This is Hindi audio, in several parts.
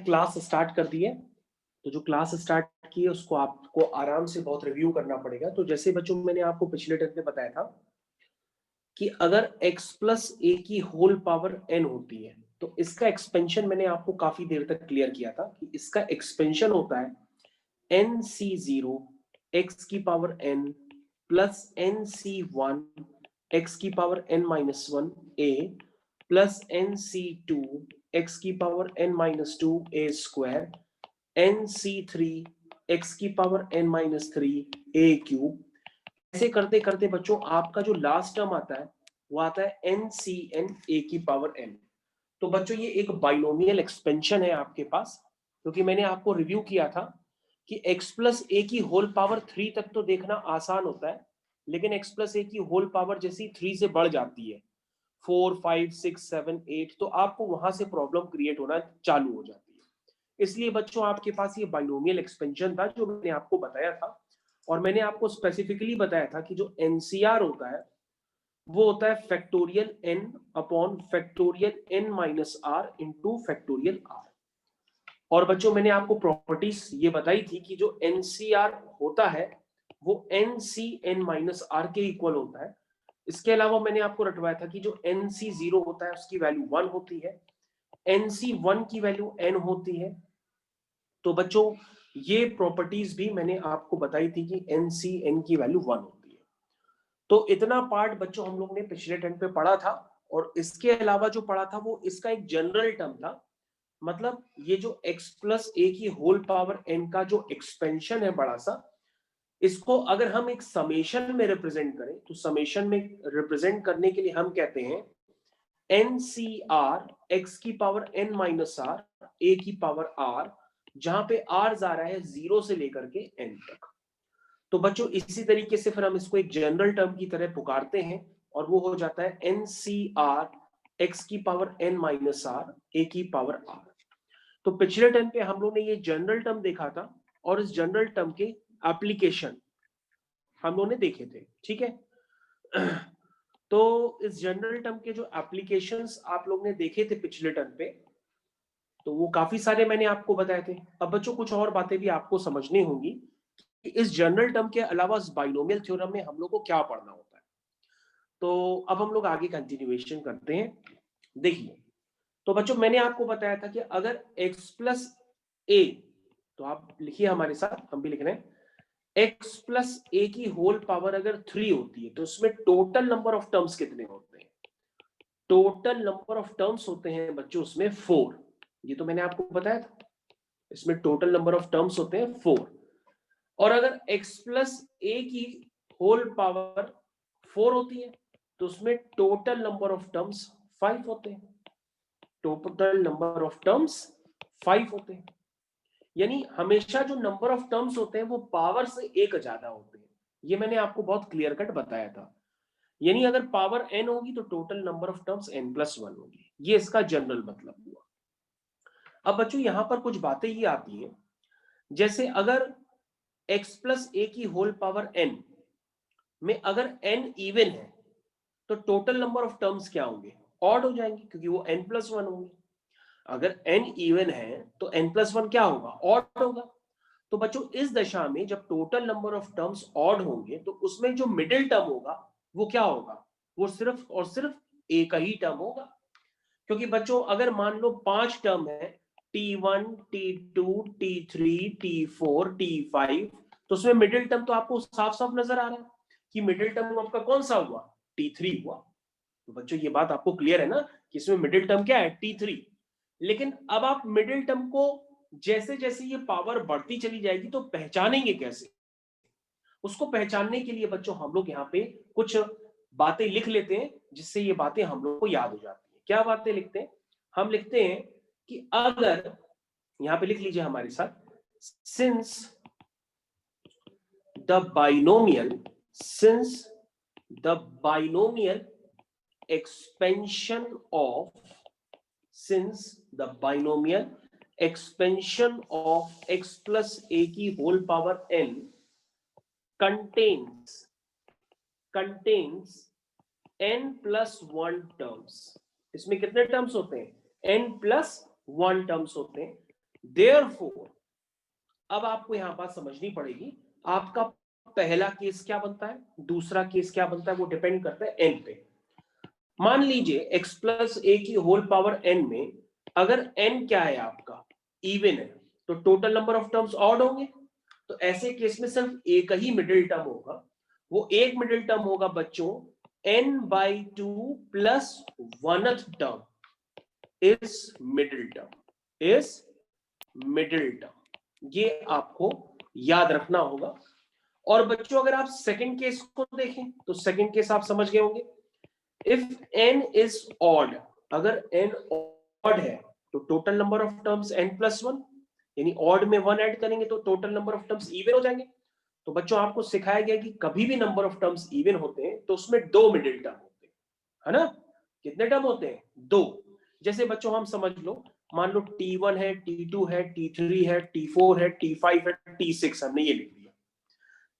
क्लास स्टार्ट कर दी है, तो जो क्लास स्टार्ट की है उसको आपको आराम से बहुत रिव्यू करना पड़ेगा। तो जैसे बच्चों मैंने आपको पिछले टेस्ट में बताया था कि अगर x प्लस ए की होल पावर n होती है तो इसका एक्सपेंशन मैंने आपको काफी देर तक क्लियर किया था कि इसका एक्सपेंशन होता है nc0 x की power n plus nc1 x की power n minus 1 a plus nc2 x की power n minus 2 a square nc3 x की power n minus 3 a cube. ऐसे करते करते बच्चों आपका जो लास्ट टर्म आता है वो आता है ncn a की पावर n। तो बच्चों ये एक बाइनोमियल एक्सपेंशन है आपके पास, क्योंकि मैंने आपको रिव्यू किया था कि x प्लस ए की होल पावर 3 तक तो देखना आसान होता है, लेकिन x प्लस ए की होल पावर जैसी 3 से बढ़ जाती है 4 5 6 7 8 तो आपको वहां से प्रॉब्लम क्रिएट होना चालू हो जाती है। इसलिए बच्चों आपके पास ये बाइनोमियल एक्सपेंशन था जो मैंने आपको बताया था, और मैंने आपको स्पेसिफिकली बताया था कि जो एनसीआर होता है वो होता है factorial n upon factorial n minus R into factorial R. और बच्चों मैंने आपको प्रॉपर्टीज ये बताई थी कि जो एनसीआर होता है वो NCn माइनस आर के इक्वल होता है। इसके अलावा मैंने आपको रटवाया था कि जो NC0 होता है उसकी वैल्यू 1 होती है, NC1 की वैल्यू n होती है। तो बच्चों ये प्रॉपर्टीज भी मैंने आपको बताई थी कि NCn की वैल्यू 1 होती है। तो इतना पार्ट बच्चों हम लोग ने पिछले टेंथ पे पढ़ा था, और इसके अलावा जो पढ़ा था वो इसका एक जनरल टर्म था। मतलब ये जो x प्लस ए की होल पावर n का जो एक्सपेंशन है बड़ा सा, इसको अगर हम एक समेशन में रिप्रेजेंट करें तो समेशन में रिप्रेजेंट करने के लिए हम कहते हैं NCR x की power n minus R A की पावर r, जहां पे r जा रहा है 0 से लेकर के n तक। तो बच्चों इसी तरीके से फिर हम इसको एक जनरल टर्म की तरह पुकारते हैं और वो हो जाता है NCR x की power n minus R A की पावर r। तो पिछले टर्म पे हम लोग ने ये जनरल टर्म देखा था और इस जनरल टर्म के एप्लीकेशन हम लोग ने देखे थे, ठीक है। तो इस जनरल टर्म के जो एप्लीकेशंस आप लोग ने देखे थे पिछले टर्म पे, तो वो काफी सारे मैंने आपको बताए थे। अब बच्चों कुछ और बातें भी आपको समझनी होंगी कि इस जनरल टर्म के अलावा इस बाइनोमियल थ्योरम में हम लोग को क्या पढ़ना होता है। तो अब हम लोग आगे कंटिन्यूएशन करते हैं। देखिए, तो बच्चों मैंने आपको बताया था कि अगर x प्लस ए, तो आप लिखिए हमारे साथ, हम भी लिख रहे हैं, x प्लस ए की होल पावर अगर 3 होती है तो उसमें टोटल नंबर ऑफ टर्म्स कितने होते हैं? टोटल नंबर ऑफ टर्म्स होते हैं बच्चों उसमें 4। ये तो मैंने आपको बताया था, इसमें टोटल नंबर ऑफ टर्म्स होते हैं 4। और अगर x प्लस ए की होल पावर 4 होती है तो उसमें टोटल नंबर ऑफ टर्म्स 5 होते हैं। टोटल नंबर ऑफ टर्म्स 5 होते हैं, यानी हमेशा जो नंबर ऑफ टर्म्स होते हैं वो पावर से एक ज्यादा होते हैं। ये मैंने आपको बहुत क्लियर कट बताया था। यानी अगर पावर n होगी तो total number of terms n+1 होगी। ये इसका जनरल मतलब हुआ। अब बच्चों यहां पर कुछ बातें ये आती हैं, जैसे अगर x प्लस ए की होल पावर n में अगर n इवन है तो टोटल नंबर ऑफ टर्म्स क्या होंगे? ऑड हो जाएंगे, क्योंकि वो n+1 होंगे। अगर n इवन है तो n+1 क्या होगा? ऑड होगा। तो बच्चों इस दशा में जब total number of terms odd होंगे तो उसमें जो मिडिल टर्म होगा वो क्या होगा? वो सिर्फ और सिर्फ एक ही टर्म होगा। क्योंकि बच्चों अगर मान लो 5 टर्म है, T1 T2 T3 T4 T5, तो उसमें मिडिल टर्म तो आपको साफ साफ नजर आ रहा है कि मिडिल टर्म आपका कौन सा हुआ? T3 हुआ। तो बच्चों ये बात आपको क्लियर है ना कि इसमें मिडिल टर्म क्या है? T3। लेकिन अब आप मिडिल टर्म को जैसे जैसे ये पावर बढ़ती चली जाएगी तो पहचानेंगे कैसे? उसको पहचानने के लिए बच्चों हम लोग यहाँ पे कुछ बातें लिख लेते हैं, जिससे ये बातें हम लोग को याद हो जाती है। क्या बातें लिखते हैं? हम लिखते हैं कि अगर, यहां पे लिख लीजिए हमारे साथ, since the binomial expansion of x plus a की whole power n contains n+1 terms। इसमें कितने टर्म्स होते हैं? n+1 टर्म्स होते हैं। देयरफॉर अब आपको यहां बात समझनी पड़ेगी, आपका पहला केस क्या बनता है, दूसरा केस क्या बनता है, वो डिपेंड करता है n पे। मान लीजिए x प्लस ए की होल पावर n में अगर n क्या है आपका इवन है, तो total number of terms odd होंगे। तो ऐसे केस में सिर्फ एक ही मिडिल टर्म होगा, वो एक मिडिल टर्म होगा बच्चों n/2 plus 1th term is middle term, is middle term. ये आपको याद रखना होगा। और बच्चों अगर आप सेकंड केस को देखें तो सेकंड केस आप समझ गए होंगे, इफ n इज ऑड, अगर n ऑड है तो total number of terms n+1, यानी ऑड में 1 ऐड करेंगे तो total number of terms even हो जाएंगे। तो बच्चों आपको सिखाया गया कि कभी भी नंबर ऑफ टर्म्स इवन होते हैं तो उसमें 2 मिडिल टर्म होते हैं, है ना। कितने टर्म होते हैं? 2। जैसे बच्चों हम समझ लो, मान लो T1 है, T2 है, T3 है, T4 है, T5 है, T6, हमने ये लिख लिया।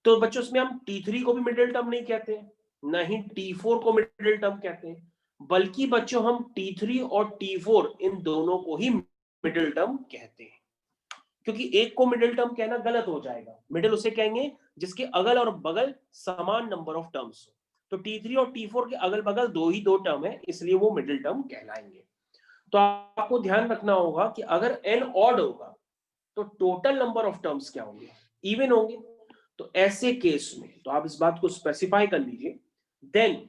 तो बच्चों इसमें हम T3 को भी मिडिल टर्म नहीं कहते हैं, न ही T4 को मिडिल टर्म कहते हैं, बल्कि बच्चों हम T3 और T4 इन दोनों को ही मिडिल टर्म कहते हैं। क्योंकि एक को मिडिल टर्म कहना गलत हो जाएगा, मिडिल उसे कहेंगे जिसके अगल और बगल समान नंबर ऑफ टर्म्स हो। तो T3 और T4 के अगल बगल दो टर्म है, इसलिए वो मिडिल टर्म कहलाएंगे। तो आपको ध्यान रखना होगा कि अगर n ऑड होगा तो टोटल नंबर ऑफ टर्म्स क्या होंगे? इवन होंगे। तो ऐसे केस में तो आप इस बात को स्पेसिफाई कर लीजिए, then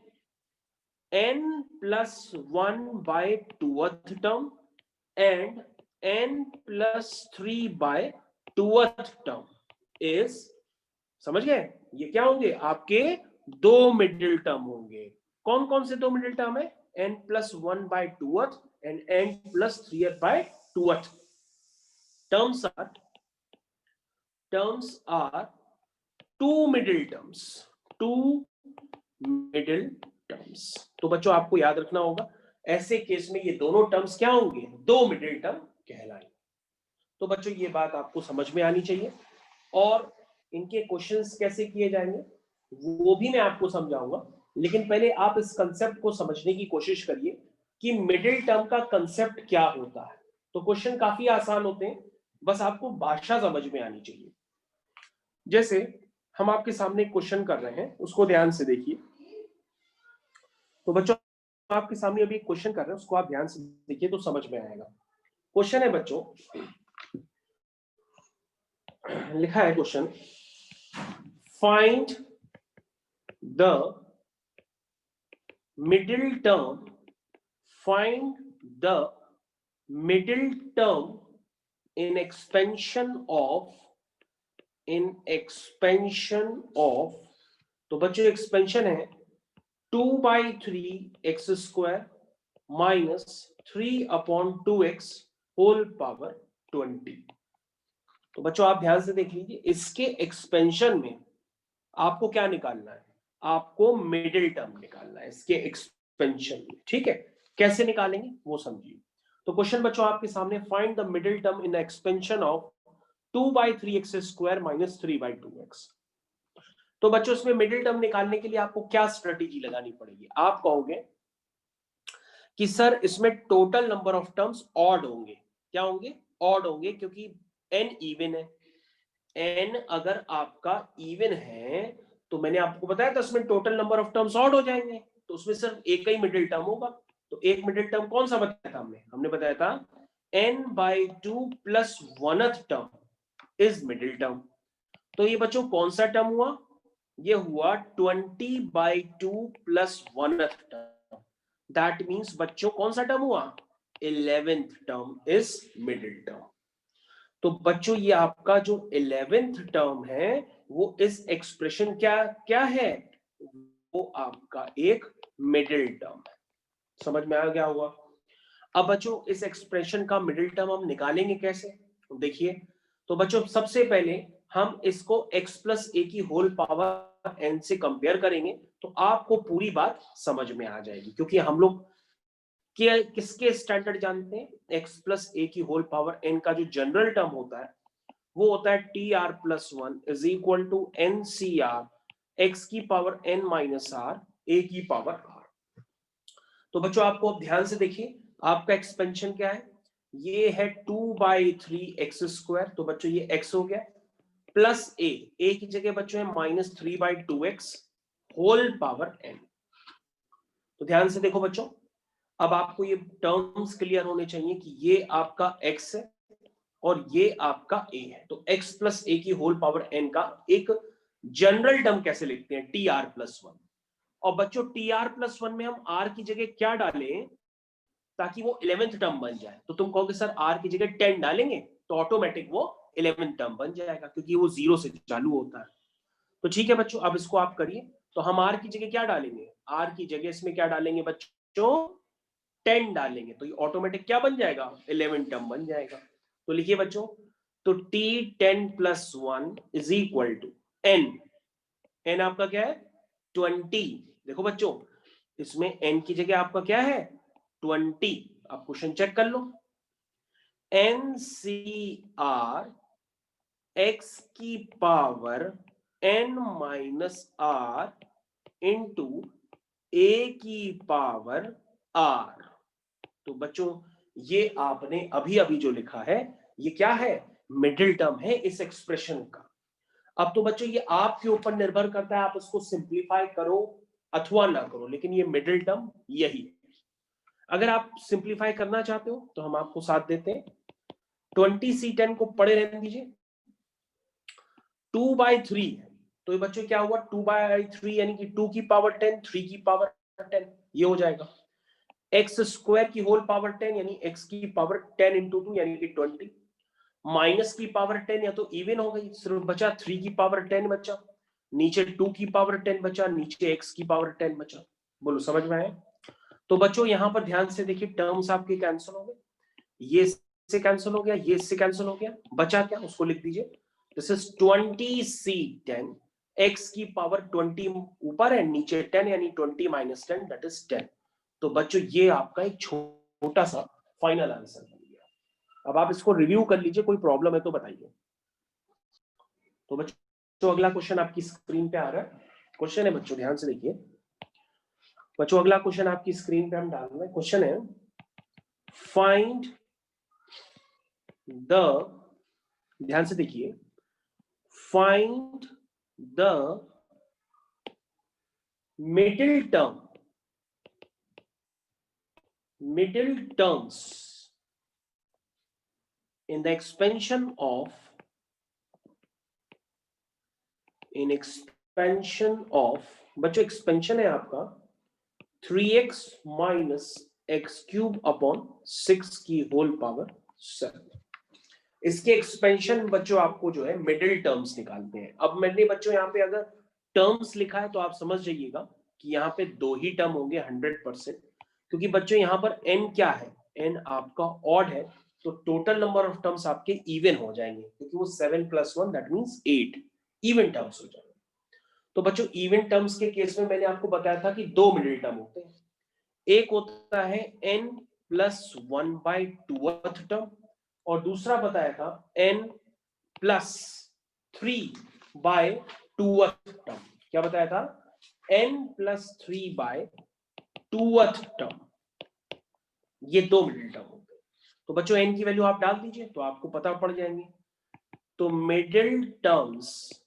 n+1/2th term and n+3/2th term is, समझ गए, ये क्या होंगे? आपके 2 मिडिल टर्म होंगे। कौन कौन से 2 मिडिल टर्म है? n+1/2th and n+3/2th terms are 2 middle terms, 2 middle terms। तो बच्चों आपको याद रखना होगा, ऐसे केस में ये दोनों टर्म्स क्या होंगे? 2 मिडिल टर्म कहलाएंगे। तो बच्चों ये बात आपको समझ में आनी चाहिए, और इनके क्वेश्चंस कैसे किए जाएंगे वो भी मैं आपको समझाऊंगा। लेकिन पहले आप इस कंसेप्ट को समझने की कोशिश करिए कि मिडिल टर्म का कंसेप्ट क्या होता है। तो क्वेश्चन काफी आसान होते हैं, बस आपको भाषा समझ में आनी चाहिए। जैसे हम आपके सामने एक क्वेश्चन कर रहे हैं, उसको ध्यान से देखिए। तो बच्चों आपके सामने अभी एक क्वेश्चन कर रहे हैं, उसको आप ध्यान से देखिए तो समझ में आएगा। क्वेश्चन है बच्चों, लिखा है question, find the middle term, find the middle term in expansion of, तो बच्चों एक्सपेंशन है 2/3x² minus 3/2x whole power 20। तो बच्चों आप ध्यान से देख लीजिए, इसके एक्सपेंशन में आपको क्या निकालना है? आपको मिडिल टर्म निकालना है इसके एक्सपेंशन में, ठीक है। कैसे निकालेंगे वो समझिए। तो क्वेश्चन बच्चों आपके सामने, find the middle term in expansion of 2/3x² minus 3/2x। तो बच्चों इसमें मिडिल टर्म निकालने के लिए आपको क्या स्ट्रेटेजी लगानी पड़ेगी? आप कहोगे कि सर इसमें total number of terms odd होंगे। क्या होंगे? ऑड होंगे, क्योंकि n इवन है। n अगर आपका इवन है तो मैंने आपको बताया था इसमें total number of terms odd हो जाएंगे, तो उसमें सिर्फ एक ही मिडिल टर्म होगा। तो एक मिडिल टर्म कौन सा बताया था हमने बताया था n/2 plus 1th term is middle term. तो ये बच्चों कौन सा टर्म हुआ? ये हुआ 20/2 plus 1th term. That means बच्चों कौन सा टर्म हुआ? 11th term is middle term. तो बच्चों ये आपका जो 11th टर्म है वो इस एक्सप्रेशन क्या है? वो आपका एक मिडिल टर्म है। समझ में आ गया होगा। अब बच्चों इस एक्सप्रेशन का मिडिल टर्म हम निकालेंगे कैसे? तो देखिए, तो बच्चों सबसे पहले हम इसको x प्लस ए की होल पावर n से कंपेयर करेंगे तो आपको पूरी बात समझ में आ जाएगी, क्योंकि हम लोग किसके स्टैंडर्ड जानते हैं? x प्लस ए की होल पावर n का जो जनरल टर्म होता है वो होता है tr+1 is equal to ncr x की power n minus r a की पावर r। तो बच्चों आपको अब ध्यान से देखिए, आपका एक्सपेंशन क्या है? ये है 2/3x², तो बच्चों ये x हो गया, प्लस a की जगह बच्चों है -3/2x होल पावर n। तो ध्यान से देखो बच्चों, अब आपको ये टर्म्स क्लियर होने चाहिए कि ये आपका x है और ये आपका a है। तो x प्लस a की होल पावर n का एक जनरल टर्म कैसे लिखते हैं, tr+1। और बच्चों tr+1 में हम r की जगह क्या डालें ताकि वो 11th टर्म बन जाए? तो तुम कहोगे सर r की जगह 10 डालेंगे तो ऑटोमेटिक वो 11th टर्म बन जाएगा, क्योंकि वो 0 से चालू होता है। तो ठीक है बच्चों, अब इसको आप करिए। तो हम r की जगह क्या डालेंगे, r की जगह इसमें क्या डालेंगे बच्चों, 10 डालेंगे, तो ये ऑटोमेटिक क्या बन जाएगा, 11 टर्म बन जाएगा। तो लिखिए बच्चों, तो t10+1 is equal to n। n आपका क्या है, 20। देखो बच्चों, इसमें n की जगह आपका क्या है, 20। आप क्वेश्चन चेक कर लो, NCR x की पावर n-r इंटू a की पावर r। तो बच्चों ये आपने अभी अभी जो लिखा है ये क्या है, मिडिल टर्म है इस एक्सप्रेशन का। अब तो बच्चों ये आपके ऊपर निर्भर करता है, आप इसको सिंप्लीफाई करो अथवा ना करो, लेकिन ये मिडिल टर्म यही है। अगर आप सिंप्लीफाई करना चाहते हो तो हम आपको साथ देते हैं, 20c10 को पढ़े रहने दीजिए, 2/3 है, तो ये बच्चों क्या हुआ, 2/3 यानी कि 2 की पावर 10, 3 की पावर 10, ये हो जाएगा। x² की होल पावर 10 यानी x की पावर 10 इंटू 2 यानी कि 20, माइनस की पावर 10 या तो इवन हो गई, सिर्फ बचा 3 की पावर 10 बचा, नीचे 2 की पावर 10 बचा, नीचे x की पावर 10 बचा। बोलो समझ में आया? तो बच्चों यहां पर ध्यान से देखिए, टर्म्स आपके कैंसिल हो गए, ये से कैंसिल हो गया, ये इससे कैंसिल हो गया, बचा क्या, उसको लिख दीजिए, दिस इज 20c10, x की पावर 20 ऊपर है, नीचे 10 यानी 20 माइनस 10 दैट इज 10। तो बच्चों ये आपका एक छोटा सा फाइनल आंसर बन गया। अब आप इसको रिव्यू कर लीजिए, कोई प्रॉब्लम है तो बताइए। तो बच्चों अगला क्वेश्चन आपकी स्क्रीन पे आ रहा है, क्वेश्चन है बच्चों ध्यान से देखिए बच्चों, अगला क्वेश्चन आपकी स्क्रीन पे हम डाल रहे हैं, क्वेश्चन है फाइंड द, ध्यान से देखिए, find the middle terms in the expansion of बच्चों एक्सपेंशन है आपका 3x माइनस x³ अपॉन 6 की होल पावर 7। इसके एक्सपेंशन बच्चों आपको जो है मिडिल टर्म्स निकालते हैं। अब मैंने बच्चों यहाँ पे अगर टर्म्स लिखा है तो आप समझ जाइएगा कि यहाँ पे दो ही टर्म होंगे 100%, क्योंकि बच्चों यहाँ पर n क्या है, n आपका ऑड है, तो टोटल नंबर ऑफ टर्म्स आपके इवन हो जाएंगे, क्योंकि वो 7 + 1 दैट मींस 8 इवन टर्म्स हो जाएंगे। तो बच्चों इवन टर्म्स के केस में मैंने आपको बताया था कि दो मिडिल टर्म होते हैं, एक होता है n+1/2th टर्म और दूसरा बताया था n+3/2th टर्म। क्या बताया था, n+3/2th टर्म, ये दो मिडिल टर्म होते हैं। तो बच्चों n की वैल्यू आप डाल दीजिए तो आपको पता पड़ जाएंगे। तो मिडिल टर्म्स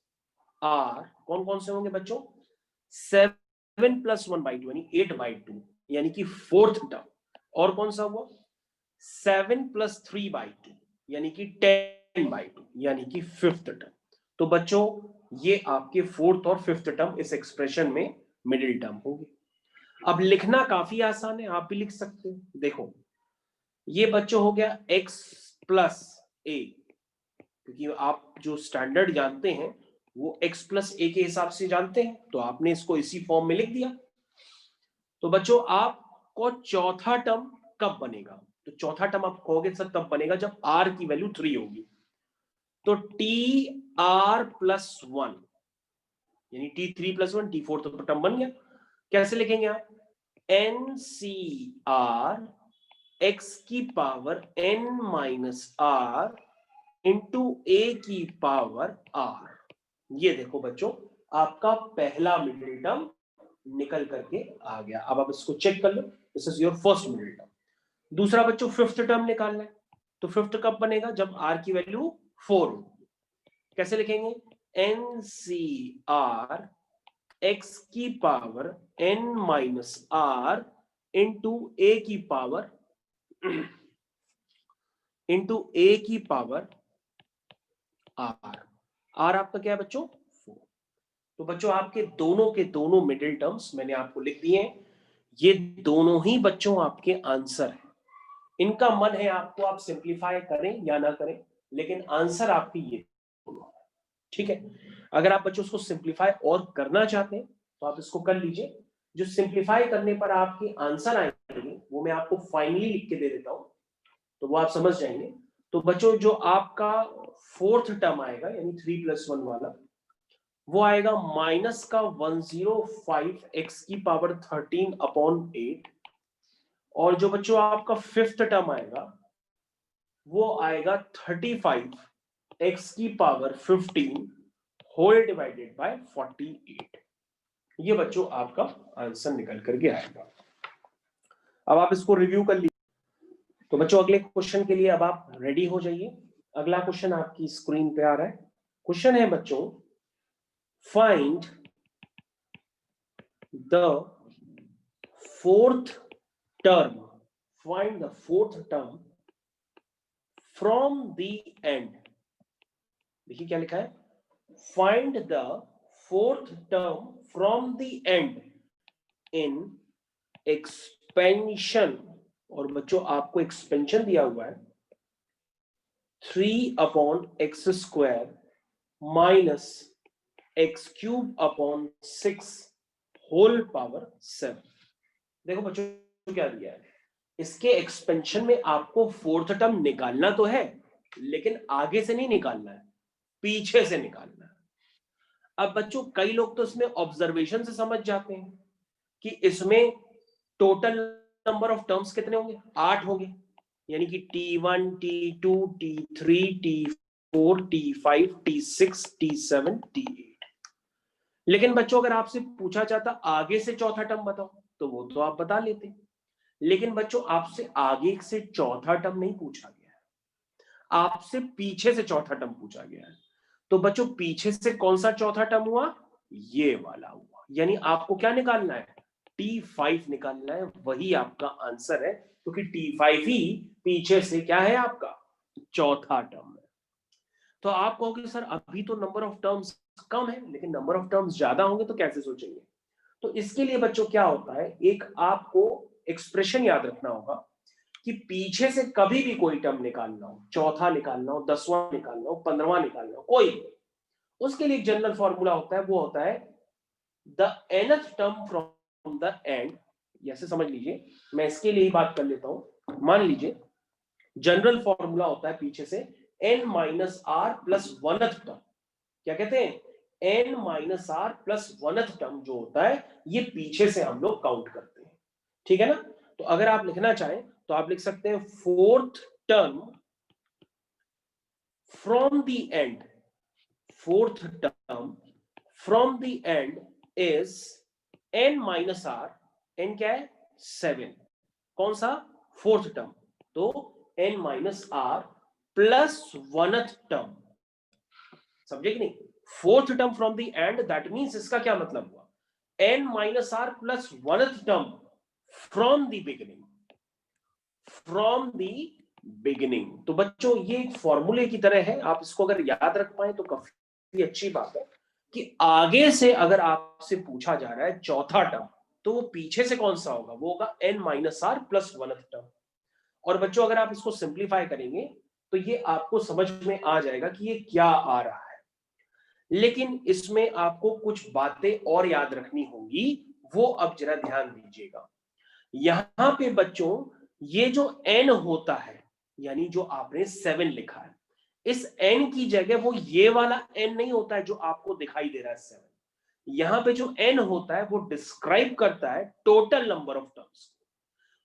आर कौन कौन से होंगे बच्चों, 7 + 1/2 यानी 8/2 यानी कि 4th टर्म, और कौन सा हुआ 7 + 3/2 यानी कि 10/2 यानी कि 5th टर्म। तो बच्चों ये आपके 4th और 5th टर्म इस एक्सप्रेशन में मिडिल टर्म होंगे। अब लिखना काफी आसान है, आप भी लिख सकते हो। देखो ये बच्चों हो गया x + a, क्योंकि आप जो स्टैंडर्ड जानते हैं वो x + a के हिसाब से जानते हैं, तो आपने इसको इसी फॉर्म में लिख दिया। तो बच्चों आपको चौथा टर्म कब बनेगा, तो चौथा टर्म आप कहोगे सर तब बनेगा जब r की वैल्यू 3 होगी। तो tr+1 यानी t3+1 t4 तो टर्म बन गया। कैसे लिखेंगे आप, NCR x की पावर n-r इंटू a की पावर r। ये देखो बच्चों आपका पहला मिडिल टर्म निकल करके आ गया। अब आप इसको चेक कर लो, this is your first middle term. दूसरा बच्चों 5th टर्म निकालना है, तो फिफ्थ कब बनेगा? जब r की वैल्यू 4 होगी। कैसे लिखेंगे? NCR x की power n minus r into a की पावर r आपका क्या है बच्चों? 4। तो बच्चों आपके दोनों के दोनों मिडिल टर्म्स मैंने आपको लिख दिए हैं। ये दोनों ही बच्चों आपके आंसर हैं। इनका मन है आपको आप सिंप्लीफाई करें या ना करें, लेकिन आंसर आपकी ये दोनों है। ठीक है, अगर आप बच्चों उसको सिंप्लीफाई और करना चाहते हैं तो आप इसको कर लीजिए। जो सिंप्लीफाई करने पर आपके आंसर आएंगे वो मैं आपको फाइनली लिख के दे देता हूं, तो वो आप समझ जाएंगे। तो बच्चों जो आपका फोर्थ टर्म आएगा यानी 3+1 वाला, वो आएगा माइनस का 105 x की पावर 13/8। और जो बच्चों आपका फिफ्थ टर्म आएगा वो आएगा 35 x की पावर 15 होल डिवाइडेड बाय 48। ये बच्चों आपका आंसर निकल करके आएगा। अब आप इसको रिव्यू कर लीजिए। तो बच्चों अगले क्वेश्चन के लिए अब आप रेडी हो जाइए। अगला क्वेश्चन आपकी स्क्रीन पे आ रहा है। क्वेश्चन है बच्चों, find the fourth term, find the fourth term from the end. देखिए क्या लिखा है, find the fourth term from the end in expansion. और बच्चों आपको एक्सपेंशन दिया हुआ है 3/x² minus x³ whole power 7। देखो बच्चों क्या दिया है, इसके एक्सपेंशन में आपको फोर्थ टर्म निकालना तो है, लेकिन आगे से नहीं निकालना है, पीछे से निकालना है। अब बच्चों कई लोग तो इसमें ऑब्जर्वेशन से समझ जाते हैं कि इसमें टोटल नंबर ऑफ टर्म्स कितने होंगे? 8 होंगे, यानी कि T1 T2 T3 T4 T5 T6 T7 T8। लेकिन बच्चों अगर आपसे पूछा जाता आगे से चौथा टर्म बताओ तो वो तो आप बता लेते, लेकिन बच्चों आपसे आगे से चौथा टर्म नहीं पूछा गया है, आपसे पीछे से चौथा टर्म पूछा गया है। तो बच्चों पीछे से कौन सा चौथा टर्म हुआ? ये वाला हुआ। यानी आपको क्या निकालना है? T5 निकालना है, वही आपका आंसर है, क्योंकि T5 ही पीछे से क्या है आपका? चौथा टर्म है। तो आप कहोगे सर अभी तो नंबर ऑफ टर्म्स कम है, लेकिन नंबर ऑफ टर्म्स ज्यादा होंगे तो कैसे सोचेंगे? तो इसके लिए बच्चों क्या होता है, एक आपको एक्सप्रेशन याद रखना होगा कि पीछे से कभी भी कोई टर्म निकालना हो, चौथा निकालना हो, 10वां निकालना हो, 15वां निकालना हो, कोई, उसके लिए जनरल फॉर्मूला होता है, वो होता है the nth term from the and. ऐसे समझ लीजिए, मैं इसके लिए ही बात कर लेता हूं। मान लीजिए जनरल फॉर्मूला होता है पीछे से n minus R plus 1th term. क्या कहते हैं? n minus R plus 1th term जो होता है ये पीछे से हम लोग काउंट करते हैं। ठीक है ना? तो अगर आप लिखना चाहें तो आप लिख सकते हैं fourth term from the end, fourth term from the end is n minus R. n क्या है? 7। कौन सा? Fourth term. तो n minus R plus 1th term. समझे कि नहीं? Fourth term from the end, that means इसका क्या मतलब हुआ? n minus R plus 1th term from the beginning, from the beginning. तो बच्चों ये एक फॉर्मूले की तरह है, आप इसको अगर याद रख पाए तो काफी अच्छी बात है कि आगे से अगर आपसे पूछा जा रहा है चौथा टर्म तो वो पीछे से कौन सा होगा? वो होगा n minus R plus 1th term. और बच्चों अगर आप इसको सिंप्लीफाई करेंगे तो ये आपको समझ में आ जाएगा कि ये क्या आ रहा है। लेकिन इसमें आपको कुछ बातें और याद रखनी होंगी, वो अब जरा ध्यान दीजिएगा। यहां पे बच्चों ये जो n होता है, यानी जो आपने 7 लिखा है, इस n की जगह वो ये वाला n नहीं होता है जो आपको दिखाई दे रहा है 7। यहां पे जो n होता है वो डिस्क्राइब करता है टोटल नंबर ऑफ टर्म्स।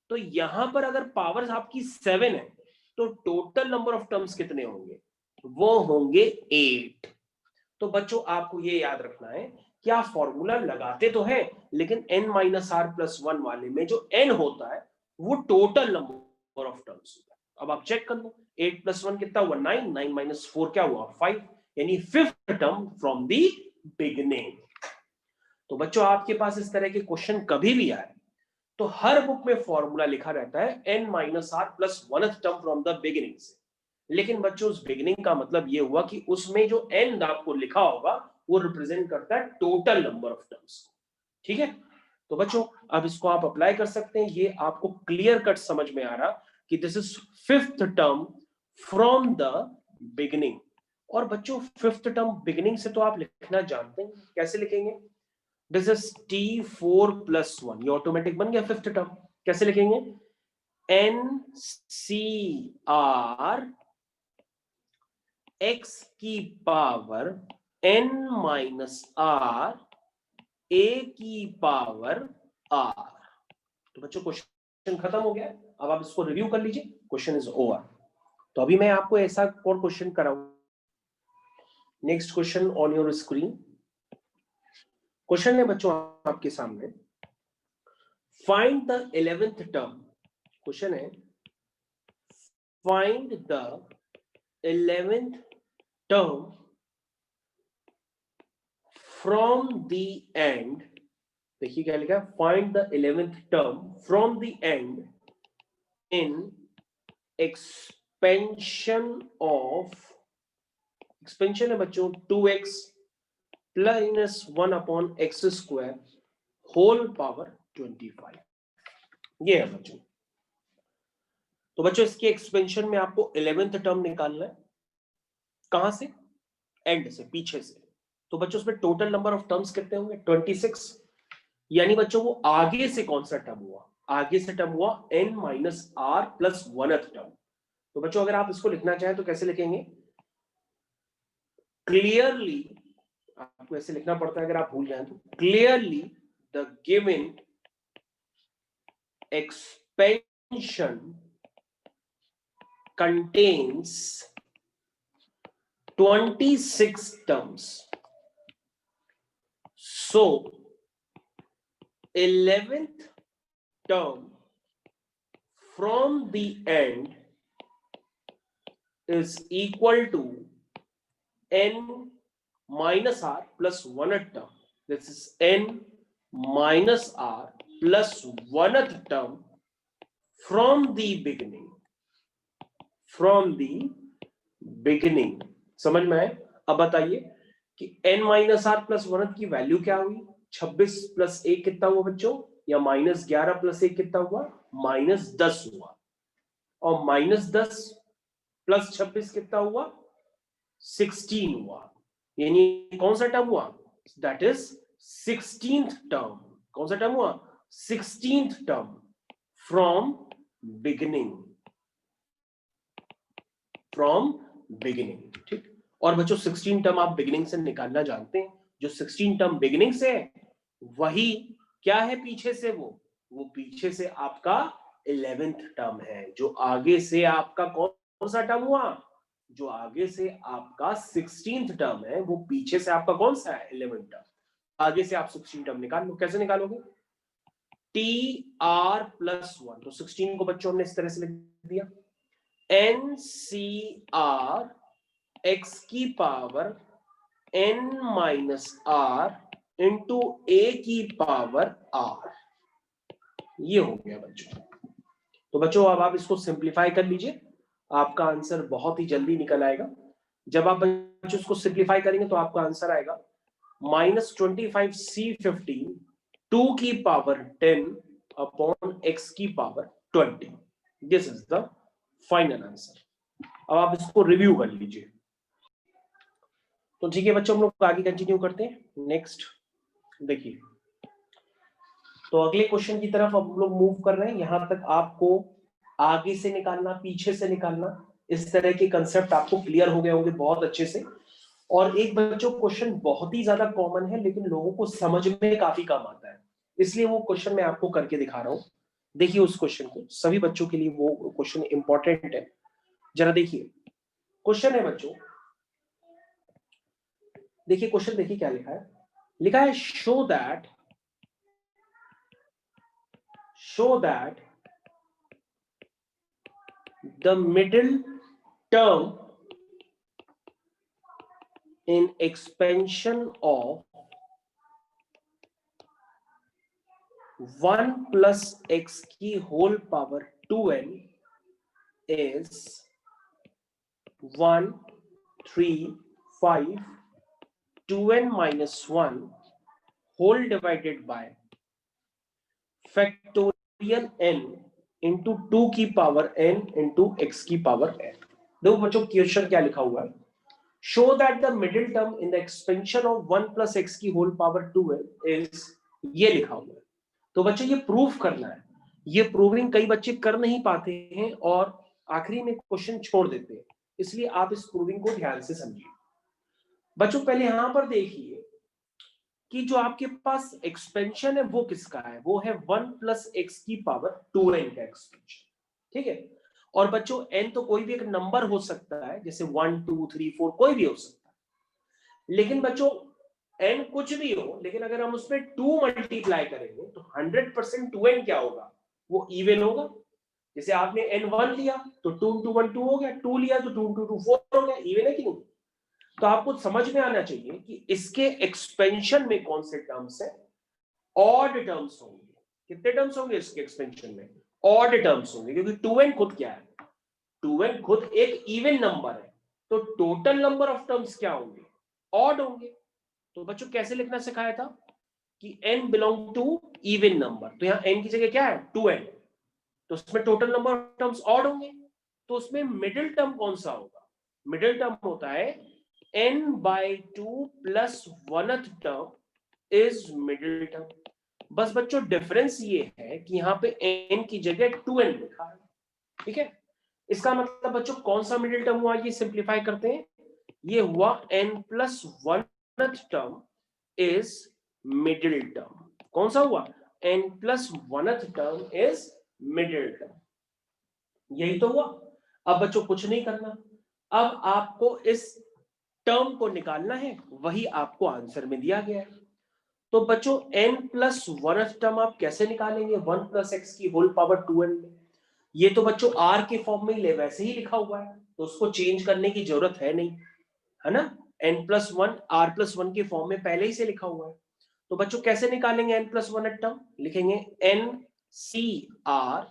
तो यहां पर अगर पावर आपकी 7 है तो टोटल नंबर ऑफ टर्म्स कितने होंगे? वो होंगे 8। तो बच्चों आपको ये याद रखना है कि आप फॉर्मूला लगाते तो है, लेकिन n माइनस आर प्लस 1 वाले में जो n होता है वो टोटल नंबर ऑफ टर्म्स होता है। अब आप चेक कर लो, 8 + 1 कितना हुआ 9, 9 - 4 क्या हुआ 5, यानी fifth term from the beginning. तो बच्चों आपके पास इस तरह के क्वेश्चन कभी भी आए तो हर बुक में फॉर्मूला लिखा रहता है n - r + 1th term from the beginning से। लेकिन बच्चों उस बिगिनिंग का मतलब ये हुआ कि उसमें जो n आपको लिखा होगा वो रिप्रेजेंट करता है टोटल नंबर ऑफ टर्म्स को। ठीक है, तो बच्चों अब इसको आप अप्लाई कर सकते हैं। ये आपको क्लियर कट समझ में आ रहा कि this is fifth term from the beginning. और बच्चों फिफ्थ टर्म बिगिनिंग से तो आप लिखना जानते हैं, कैसे लिखेंगे? दिस इज t4 + 1, ये ऑटोमेटिक बन गया फिफ्थ टर्म। कैसे लिखेंगे? NCR x की पावर n - r a की पावर r। तो बच्चों क्वेश्चन खत्म हो गया। अब आप इसको रिव्यू कर लीजिए, क्वेश्चन इज ओवर। तो अभी मैं आपको ऐसा और क्वेश्चन कराऊं। Next question on your screen. Question है बच्चों आपके सामने, find the 11th term. Question है find the 11th term from the end. देखिए क्या लिखा है, find the 11th term from the end in expansion है बच्चों 2x + 1/x² होल पावर 25। ये है बच्चों। तो बच्चों इसके एक्सपेंशन में आपको 11th टर्म निकालना है। कहां से? एंड से, पीछे से। तो बच्चों उसमें टोटल नंबर ऑफ टर्म्स कितने होंगे? 26। यानी बच्चों वो आगे से कौन सा टर्म हुआ? आगे से टर्म हुआ n - r + 1th टर्म। तो बच्चों अगर आप इसको लिखना चाहें तो कैसे लिखेंगे? क्लियरली, आपको ऐसे लिखना पड़ता है अगर आप भूल जाएं तो, clearly the given expansion contains 26 terms. So 11th term from the end is equal to n - r + 1th term. This is n - r + 1th term from the beginning. From the beginning. समझ में आए? अब बताइए कि n - r + 1th की वैल्यू क्या हुई? 26 + 1 कितना हुआ बच्चों? या -11 + 1 कितना हुआ? -10 हुआ। और -10 + 26 कितना हुआ? 16 हुआ। यानी कौन सा टर्म हुआ? That is 16th term. कौन सा टर्म हुआ? 16th term from beginning. From beginning. ठीक। और बच्चों 16 टर्म आप बिगिनिंग से निकालना जानते हैं। जो 16 टर्म बिगिनिंग से है वही क्या है पीछे से? वो पीछे से आपका 11th टर्म है। जो आगे से आपका कौन सा टर्म हुआ? जो आगे से आपका 16th टर्म है वो पीछे से आपका कौन सा है? 11th term. आगे से आप 16 टर्म निकाल लो। कैसे निकालोगे? TR + 1। तो 16 को बच्चों हमने इस तरह से लिख दिया, NCR x की power n - r into a की पावर r। ये हो गया बच्चों। तो बच्चों अब आप इसको सिंप्लीफाई कर लीजिए, आपका आंसर बहुत ही जल्दी निकल आएगा। जब आप बच्चों इसको सिंप्लीफाई करेंगे तो आपका आंसर आएगा -25c15 2 की पावर 10 अपॉन x की power 20। This is the final answer. अब आप इसको रिव्यू कर लीजिए। तो ठीक है बच्चों, हम लोग आगे कंटिन्यू करते हैं। नेक्स्ट देखिए, तो अगले क्वेश्चन की तरफ अब हम लोग मूव कर रहे हैं। यहां तक आपको आगे से निकालना, पीछे से निकालना, इस तरह के कंसेप्ट आपको क्लियर हो गए होंगे बहुत अच्छे से। और एक बच्चों क्वेश्चन बहुत ही ज्यादा कॉमन है लेकिन लोगों को समझ में काफी कम आता है, इसलिए वो क्वेश्चन मैं आपको करके दिखा रहा हूं। देखिए उस क्वेश्चन को, सभी बच्चों के लिए वो क्वेश्चन इंपॉर्टेंट है। जरा देखिए क्वेश्चन है बच्चों, देखिए क्वेश्चन देखिए क्या लिखा है। लिखा है show that the middle term in expansion of 1 plus x की whole power 2n is 1, 3, 5, 2n minus 1 whole divided by factorial n into 2 की पावर n into x की पावर n। देखो बच्चों क्वेश्चन क्या लिखा हुआ है, show that the middle term in the expansion of 1 plus x की whole power 2n is, ये लिखा हुआ है। तो बच्चों ये प्रूफ करना है। ये प्रूविंग कई बच्चे कर नहीं पाते हैं और आखिरी में क्वेश्चन छोड़ देते हैं, इसलिए आप इस प्रूविंग को ध्यान से समझिए। बच्चों पहले यहां पर देखिए कि जो आपके पास एक्सपेंशन है वो किसका है, वो है 1 प्लस एक्स की पावर 2n का एक्सपेंशन, ठीक है। और बच्चों n तो कोई भी एक नंबर हो सकता है, जैसे 1 2 3 4 कोई भी हो सकता है, लेकिन बच्चों n कुछ भी हो, लेकिन अगर हम उसमें 2 मल्टीप्लाई करेंगे तो 100% 2n क्या होगा, वो इवन होगा। जैसे आपने n1 लिया तो 2 into 1 2 हो गया, 2 लिया तो 2 into 2 4 हो गया, इवन है कि नहीं। तो आपको समझ में आना चाहिए कि इसके एक्सपेंशन में कौन से टर्म्स है, ऑड टर्म्स होंगे। कितने टर्म्स होंगे इसके एक्सपेंशन में, ऑड टर्म्स होंगे, क्योंकि 2n खुद क्या है, 2n खुद एक इवन नंबर है, तो टोटल नंबर ऑफ टर्म्स क्या होंगे, ऑड होंगे। तो बच्चों कैसे लिखना सिखाया था कि n belong to even number, तो यहां n की जगह क्या है 2n, तो उसमें total number of terms odd होंगे। तो उसमें मिडिल टर्म कौन सा होगा, मिडिल टर्म होता है n by 2 plus 1th term is middle term. बस बच्चों डिफरेंस ये है कि यहाँ पे n की जगह 2n लिखा है, ठीक है। इसका मतलब बच्चों कौन सा मिडिल टर्म हुआ, ये सिंप्लीफाई करते हैं, ये हुआ n plus 1th term is middle term. कौन सा हुआ, n plus 1th term is middle term, यही तो हुआ। अब बच्चों कुछ नहीं करना, अब आपको इस टर्म को निकालना है, वही आपको आंसर में दिया गया है। तो बच्चों n प्लस 1th टर्म आप कैसे निकालेंगे, 1 प्लस एक्स की होल पावर 2n में। ये तो बच्चों r के फॉर्म में ही वैसे ही लिखा हुआ है, तो उसको चेंज करने की जरूरत है नहीं, है ना। n प्लस 1 r प्लस 1 के फॉर्म में पहले ही से लिखा हुआ है। तो बच्चों कैसे निकालेंगे n प्लस 1th टर्म, लिखेंगे n c r,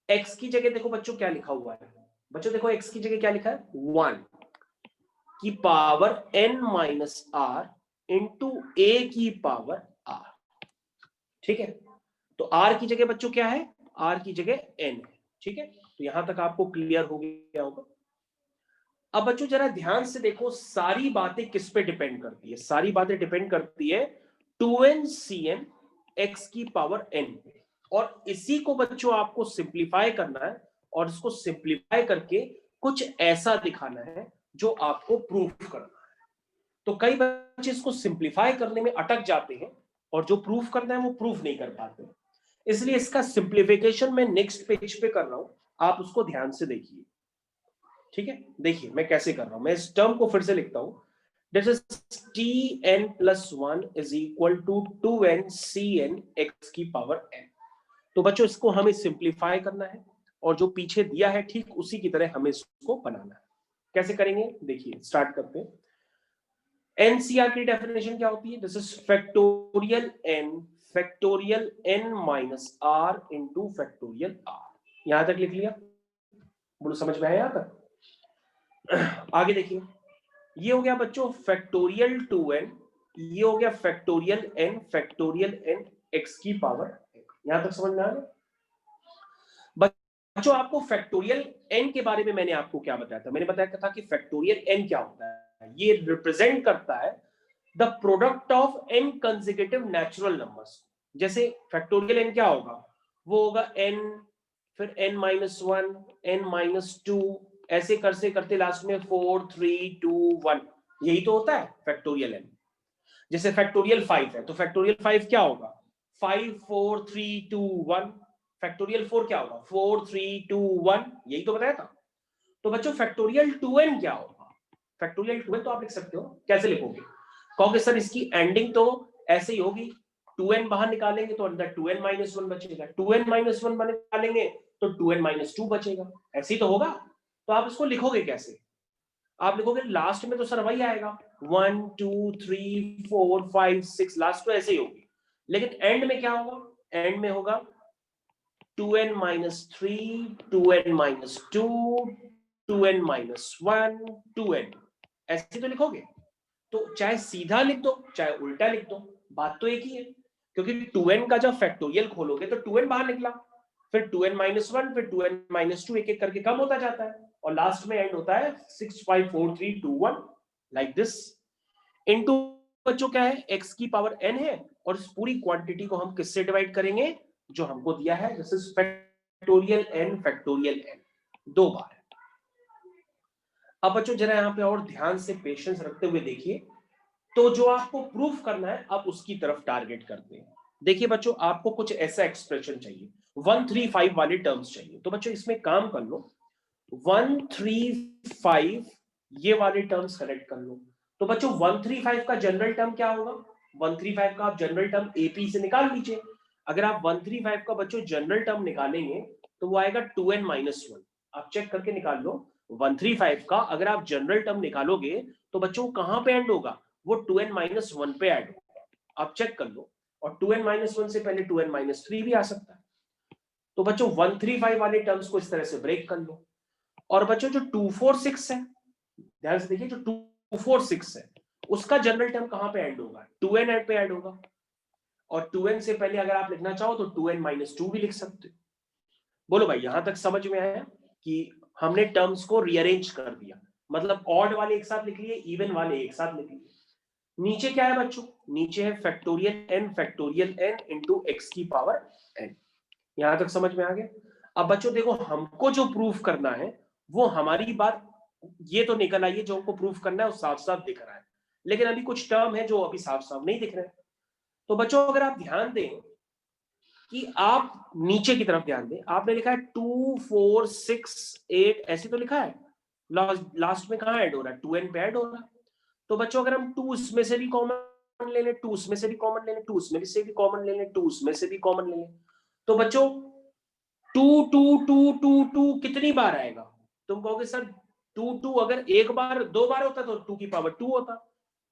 x की जगह देखो बच्चों क्या लिखा हुआ है, बच्चों देखो x की जगह क्या लिखा है 1 की power n minus r into a की पावर r, ठीक है। तो r की जगह बच्चों क्या है, r की जगह n है, ठीक है। तो यहां तक आपको क्लियर हो गया होगा। अब बच्चों जरा ध्यान से देखो, सारी बातें किस पे डिपेंड करती है, सारी बातें डिपेंड करती है 2n cn x की पावर n पे, और इसी को बच्चों आपको सिंप्लीफाई करना है, और इसको सिंप्लीफाई करके कुछ ऐसा दिखाना है जो आपको प्रूफ करना है। तो कई बच्चे इसको सिंप्लीफाई करने में अटक जाते हैं, और जो प्रूफ करना है वो प्रूफ नहीं कर पाते, इसलिए इसका सिंप्लीफिकेशन मैं नेक्स्ट पेज पे कर रहा हूं, आप उसको ध्यान से देखिए, ठीक है। देखिए मैं कैसे कर रहा हूं, मैं इस टर्म को फिर से लिखता हूं, this is tn plus 1 is equal to 2n cn x की पावर n। तो बच्चों इसको हमें सिंप्लीफाई करना है, और जो पीछे दिया है ठीक उसी की तरह हमें इसको बनाना है। कैसे करेंगे देखिए, स्टार्ट करते हैं। एनसीआर की डेफिनेशन क्या होती है, this is factorial n minus r into factorial r। यहां तक लिख लिया, बोलो समझ में आया यहां तक। आगे देखिए, ये हो गया बच्चों फैक्टोरियल 2n, ये हो गया फैक्टोरियल n x की पावर, यहां तक समझ में आ गया। बच्चों आपको फैक्टोरियल n के बारे में मैंने आपको क्या बताया था, मैंने बताया था कि फैक्टोरियल n क्या होता है, ये रिप्रेजेंट करता है the product of n consecutive natural numbers. जैसे फैक्टोरियल n क्या होगा, वो होगा n फिर n माइनस 1 n माइनस 2, ऐसे करते करते लास्ट में 4 3 2 1, यही तो होता है फैक्टोरियल n। जैसे फैक्टोरियल 5 है, तो फैक्टोरियल 5 क्या होगा 5 4 3 2 1, फैक्टोरियल 4 क्या होगा 4 3 2 1, यही तो बताया था। तो बच्चों फैक्टोरियल 2n क्या होगा, फैक्टोरियल 2n तो आप लिख सकते हो, कैसे लिखोगे, कहोगे सर इसकी एंडिंग तो ऐसे ही होगी 2n बाहर निकालेंगे तो अंदर 2n माइनस 1 बचेगा, 2n माइनस 1 निकालेंगे तो 2n माइनस 2 बचेगा। ऐसे ही तो होगा। तो आप इसको लिखोगे कैसे? आप लिखोगे लास्ट में तो सर वही आएगा 1 2 3 4 5 6, लास्ट तो ऐसे ही होगी। लेकिन एंड में क्या होगा? एंड में होगा 2n minus 3, 2n minus 2, 2n minus 1, 2n, ऐसे तो लिखोगे। तो चाहे सीधा लिख दो चाहे उल्टा लिख दो, बात तो एक ही है। क्योंकि 2n का जब फैक्टोरियल खोलोगे तो 2n बाहर निकला, फिर 2n माइनस 1, फिर 2n माइनस 2, एक एक करके कम होता जाता है और लास्ट में एंड होता है 6 5 4 3 2 1, लाइक दिस। इनटू बच्चों क्या है? x की पावर n है और इस पूरी क्वांटिटी को हम किससे डिवाइड करेंगे? जो हमको दिया है, दिस इज फैक्टोरियल n, दो बार। अब बच्चों जरा यहाँ पे और ध्यान से पेशेंस रखते हुए देखिए। तो जो आपको प्रूफ करना है आप उसकी तरफ टारगेट करते हैं। देखिए बच्चों, आपको कुछ ऐसा एक्सप्रेशन चाहिए, 135 वाले टर्म्स चाहिए। तो बच्चों इसमें काम कर लो, 135 ये वाले टर्म्स करेक्ट कर लो। तो बच्चों 135 का जनरल टर्म क्या होगा? 135 का आप जनरल टर्म एपी से निकाल लीजिए। अगर आप 135 का बच्चों जनरल टर्म निकालेंगे तो वो आएगा 2n माइनस 1। आप चेक करके निकाल लो, 135 का अगर आप जनरल टर्म निकालोगे तो बच्चों कहां पे एंड होगा? वो 2n माइनस 1 पे ऐड होगा। आप चेक कर लो। और 2n माइनस 1 से पहले 2n माइनस 3 भी आ सकता है। तो बच्चों 135 वाले टर्म्स को इस तरह से ब्रेक कर लो। और बच्चों जो 246 है, ध्यान से देखिए, जो 246 है उसका जनरल टर्म कहां पे एंड होगा? 2n पे एंड होगा। और 2n से पहले अगर आप लिखना चाहो तो 2n माइनस 2 भी लिख सकते हो। बोलो भाई, यहां तक समझ में आया कि हमने टर्म्स को रीअरेंज कर दिया, मतलब ऑड वाले एक साथ लिख लिए, इवन वाले एक साथ लिख लिए। नीचे क्या है बच्चों? नीचे है फैक्टोरियल n इंटू एक्स की पावर n। यहां तक समझ में आ गया? अब बच्चों देखो, हमको जो प्रूफ करना है वो हमारी बात ये तो निकल आई है, जो हमको प्रूफ करना है वो साफ साफ दिख रहा है। लेकिन अभी कुछ टर्म है जो अभी साफ साफ नहीं दिख रहे। तो बच्चों अगर आप ध्यान दें कि आप नीचे की तरफ ध्यान दें, आपने लिखा है 2 4 6 8, ऐसे तो लिखा है। लास्ट में कहां ऐड हो रहा है? 2n पे ऐड हो रहा है। तो बच्चों अगर हम 2 इसमें से भी कॉमन ले लें, 2 इसमें से भी कॉमन ले लें, 2 इसमें से भी कॉमन ले लें, 2 इसमें से भी कॉमन ले लें, तो बच्चों 2 2 2 2 2 कितनी बार आएगा? तुम कहोगे सर 2 2 अगर एक बार दो बार होता तो 2 की पावर 2 होता,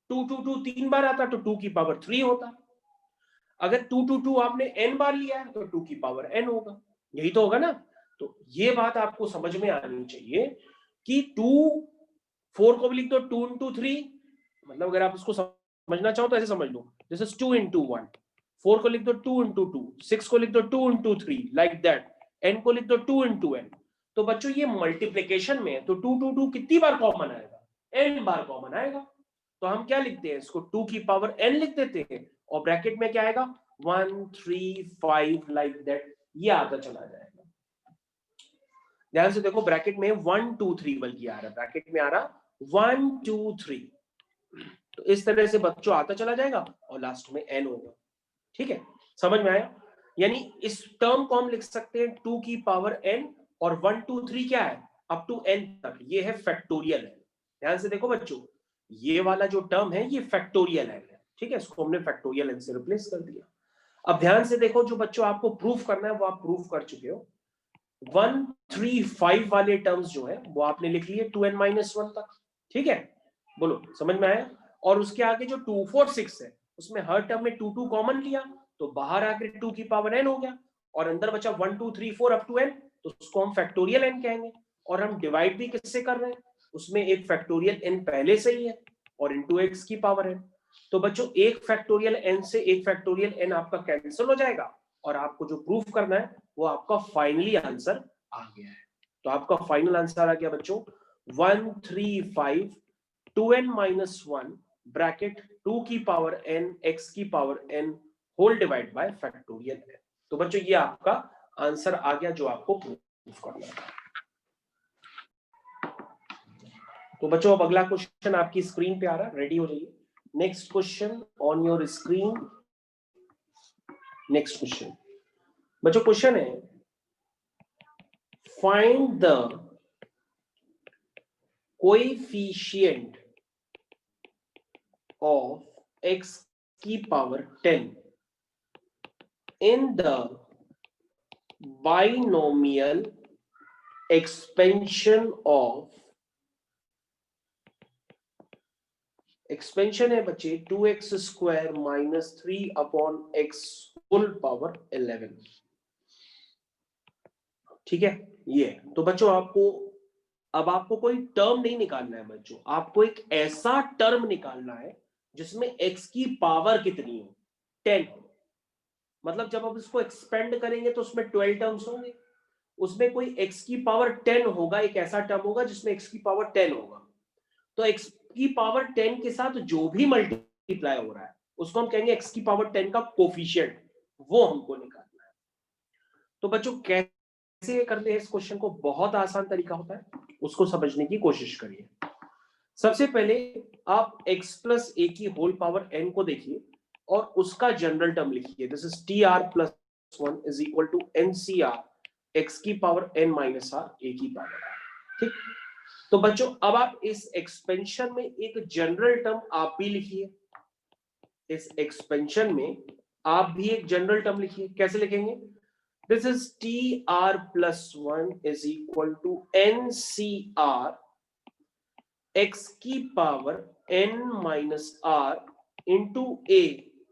2 2 2 तीन बार आता तो 2 की पावर 3 होता। अगर 2 2 2 आपने n बार लिया है तो 2 की पावर n होगा। यही तो होगा ना? तो ये बात आपको समझ में आनी चाहिए कि 2 4 को भी लिख दो 2 into 3, मतलब अगर आप इसको समझना चाहो तो ऐसे समझ लो, दिस इज 2 into 1। 4 को लिख दो 2 into 2, 6 को लिख दो 2 into 3, लाइक दैट। n को लिख दो 2 into n। तो बच्चों ये मल्टीप्लिकेशन में तो 2 2 2 कितनी बार कॉमन आएगा? n बार कॉमन आएगा। तो हम क्या लिखते हैं इसको? 2 की पावर n लिख देते हैं और ब्रैकेट में क्या आएगा? 1 3 5, लाइक दैट। ये आता चला जाएगा। ध्यान से देखो, ब्रैकेट में 1 2 3 बल्कि आ रहा है, ब्रैकेट में आ रहा 1 2 3। तो इस तरह से बच्चों आता चला जाएगा और लास्ट में n होगा। ठीक है, समझ में आया? यानी इस टर्म को हम लिख सकते हैं 2 की पावर n और 1 2 3 क्या है? अप टू n तक, ये है फैक्टोरियल है। ध्यान से देखो बच्चों, ये वाला जो टर्म है ये फैक्टोरियल है। ठीक है, इसको हमने फैक्टोरियल n से रिप्लेस कर दिया। अब ध्यान से देखो, जो बच्चों आपको प्रूफ करना है वो आप प्रूफ कर चुके हो। 135 वाले टर्म्स जो है वो आपने लिख लिए 2n माइनस 1 तक। ठीक है, बोलो समझ में आया? और उसके आगे जो 246 है उसमें हर टर्म में 2 2 कॉमन लिया तो बाहर आकर 2 की पावर n हो गया और अंदर बचा 1 2 3 4 अप टू n, तो उसको हम फैक्टोरियल n कहेंगे। और हम डिवाइड भी किससे कर रहे हैं? उसमें एक फैक्टोरियल n पहले से ही है और इनटू x की पावर n। तो बच्चों एक फैक्टोरियल n से एक फैक्टोरियल n आपका कैंसिल हो जाएगा और आपको जो प्रूफ करना है वो आपका फाइनली आंसर आ गया है। तो आपका फाइनल आंसर आ गया बच्चों 135 2n माइनस 1 ब्रैकेट 2 की पावर n x की power n whole divide by factorial n। तो बच्चों ये आपका आंसर आ गया जो आपको प्रूफ करना है। तो बच्चों अब अगला क्वेश्चन आपकी स्क्रीन पे आ रहा है, रेडी हो जाइए। Next question on your screen. Next question बच्चों, क्वेश्चन है find the coefficient of x की power 10 in the binomial expansion of, expansion है बच्चे 2x square minus 3/x whole power 11। ठीक है, ये तो बच्चों अब आपको कोई टर्म नहीं निकालना है बच्चों, आपको एक ऐसा टर्म निकालना है जिसमें x की पावर कितनी हो, 10 हो। मतलब जब आप इसको एक्सपेंड करेंगे तो उसमें 12 टर्म्स होंगे, उसमें कोई x की पावर 10 होगा, एक ऐसा टर्म होगा जिसमें x की पावर 10 होगा। तो x की पावर 10 के साथ जो भी मल्टीप्लाई हो रहा है उसको हम कहेंगे x की पावर 10 का कोफिशिएंट, वो हमको निकालना है। तो बच्चों कैसे करते हैं इस क्वेश्चन को, बहुत आसान तरीका होता है, उसको समझने की कोशिश करिए। सबसे पहले आप x प्लस ए की होल पावर n को देखिए और उसका जनरल टर्म लिखिए। This is tr plus 1 is equal to ncr x की power n minus r a की पावर r। ठीक, तो बच्चों अब आप इस एक्सपेंशन में एक जनरल टर्म आप भी लिखिए, इस एक्सपेंशन में आप भी एक जनरल टर्म लिखिए। कैसे लिखेंगे? This is tr plus 1 is equal to ncr x की power n minus r into a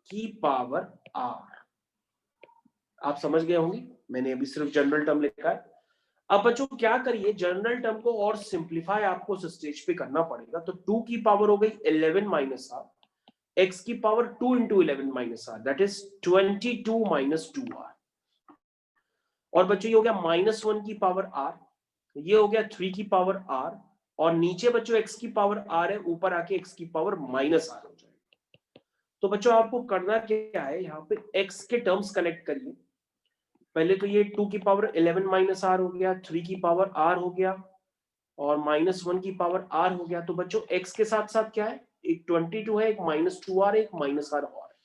की पावर r। आप समझ गए होंगे, मैंने अभी सिर्फ जनरल टर्म लिखा है। अब बच्चों क्या करिए, जनरल टर्म को और सिंप्लीफाई आपको स्टेज पे करना पड़ेगा। तो 2 की पावर हो गई 11 माइनस आर, x की power 2 into 11 minus R, that is 22 minus 2r। और बच्चों ये हो गया माइनस 1 की पावर r, ये हो गया 3 की पावर r, और नीचे बच्चों x की पावर r है, ऊपर आके x की पावर माइनस r हो जाएगा। तो बच्चों आपको करना क्या है, यहाँ पे x के टर्म्स कनेक्ट करिए। पहले तो ये 2 की पावर 11 माइनस आर हो गया, 3 की पावर r हो गया, और माइनस 1 की पावर r हो गया। तो बच्चों x के साथ साथ क्या है, एक 22 है, एक माइनस 2r, एक माइनस r और है।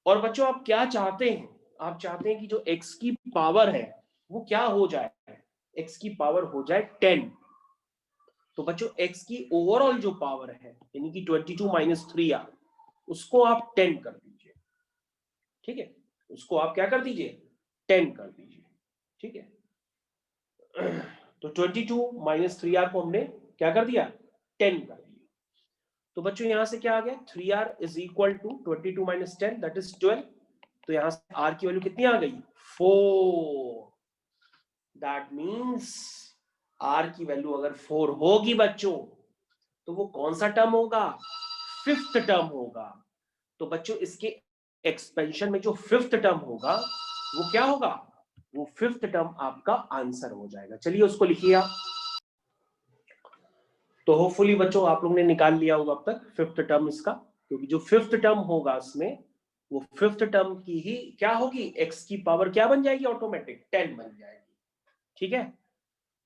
और बच्चों आप क्या चाहते हैं, आप चाहते हैं कि जो x की पावर है वो क्या हो जाए, x की पावर हो जाए 10। तो बच्चों x की ओवरऑल जो पावर है यानी कि 22 माइनस 3r, उसको आप 10 कर दीजिए। ठीक है, उसको आप क्या कर दीजिए, 10 कर दीजिए। ठीक है, तो 22 माइनस 3r को हमने क्या कर दिया, 10 कर दिया। तो बच्चों यहां से क्या आ गया, 3r is equal to 22 minus 10 that is 12। तो यहां से r की वैल्यू कितनी आ गई, 4। दैट मींस r की वैल्यू अगर 4 होगी बच्चों तो वो कौन सा टर्म होगा, फिफ्थ टर्म होगा। तो बच्चों इसके एक्सपेंशन में जो फिफ्थ टर्म होगा वो क्या होगा, वो फिफ्थ टर्म आपका आंसर हो जाएगा। चलिए उसको लिखिए आप। तो होपफुली बच्चों आप लोगों ने निकाल लिया होगा अब तक फिफ्थ टर्म इसका, क्योंकि जो फिफ्थ टर्म होगा उसमें वो फिफ्थ टर्म की ही क्या होगी, एक्स की पावर क्या बन जाएगी, ऑटोमेटिक 10 बन जाएगी। ठीक है,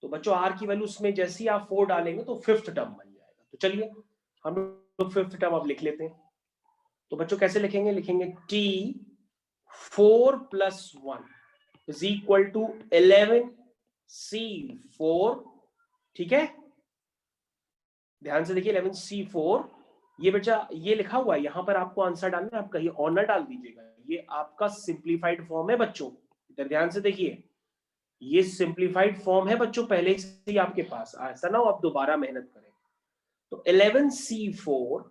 तो बच्चों आर की वैल्यू उसमें जैसे ही आप 4 डालेंगे तो फिफ्थ टर्म बन जाएगा। तो चलिए हम लोग फिफ्थ टर्म अब लिख लेते हैं। तो बच्चों कैसे लिखेंगे, लिखेंगे t 4 plus 1 is equal to 11 c4। ठीक है, ध्यान से देखिए 11 c4, ये बच्चा ये लिखा हुआ है, यहां पर आपको आंसर डालना है, आप कहीं और ना डाल दीजिएगा। ये आपका सिंप्लीफाइड फॉर्म है बच्चों, इधर ध्यान से देखिए, ये सिंप्लीफाइड फॉर्म है बच्चों, पहले से ही आपके पास, ऐसा ना हो आप दोबारा मेहनत करें। तो 11 c4,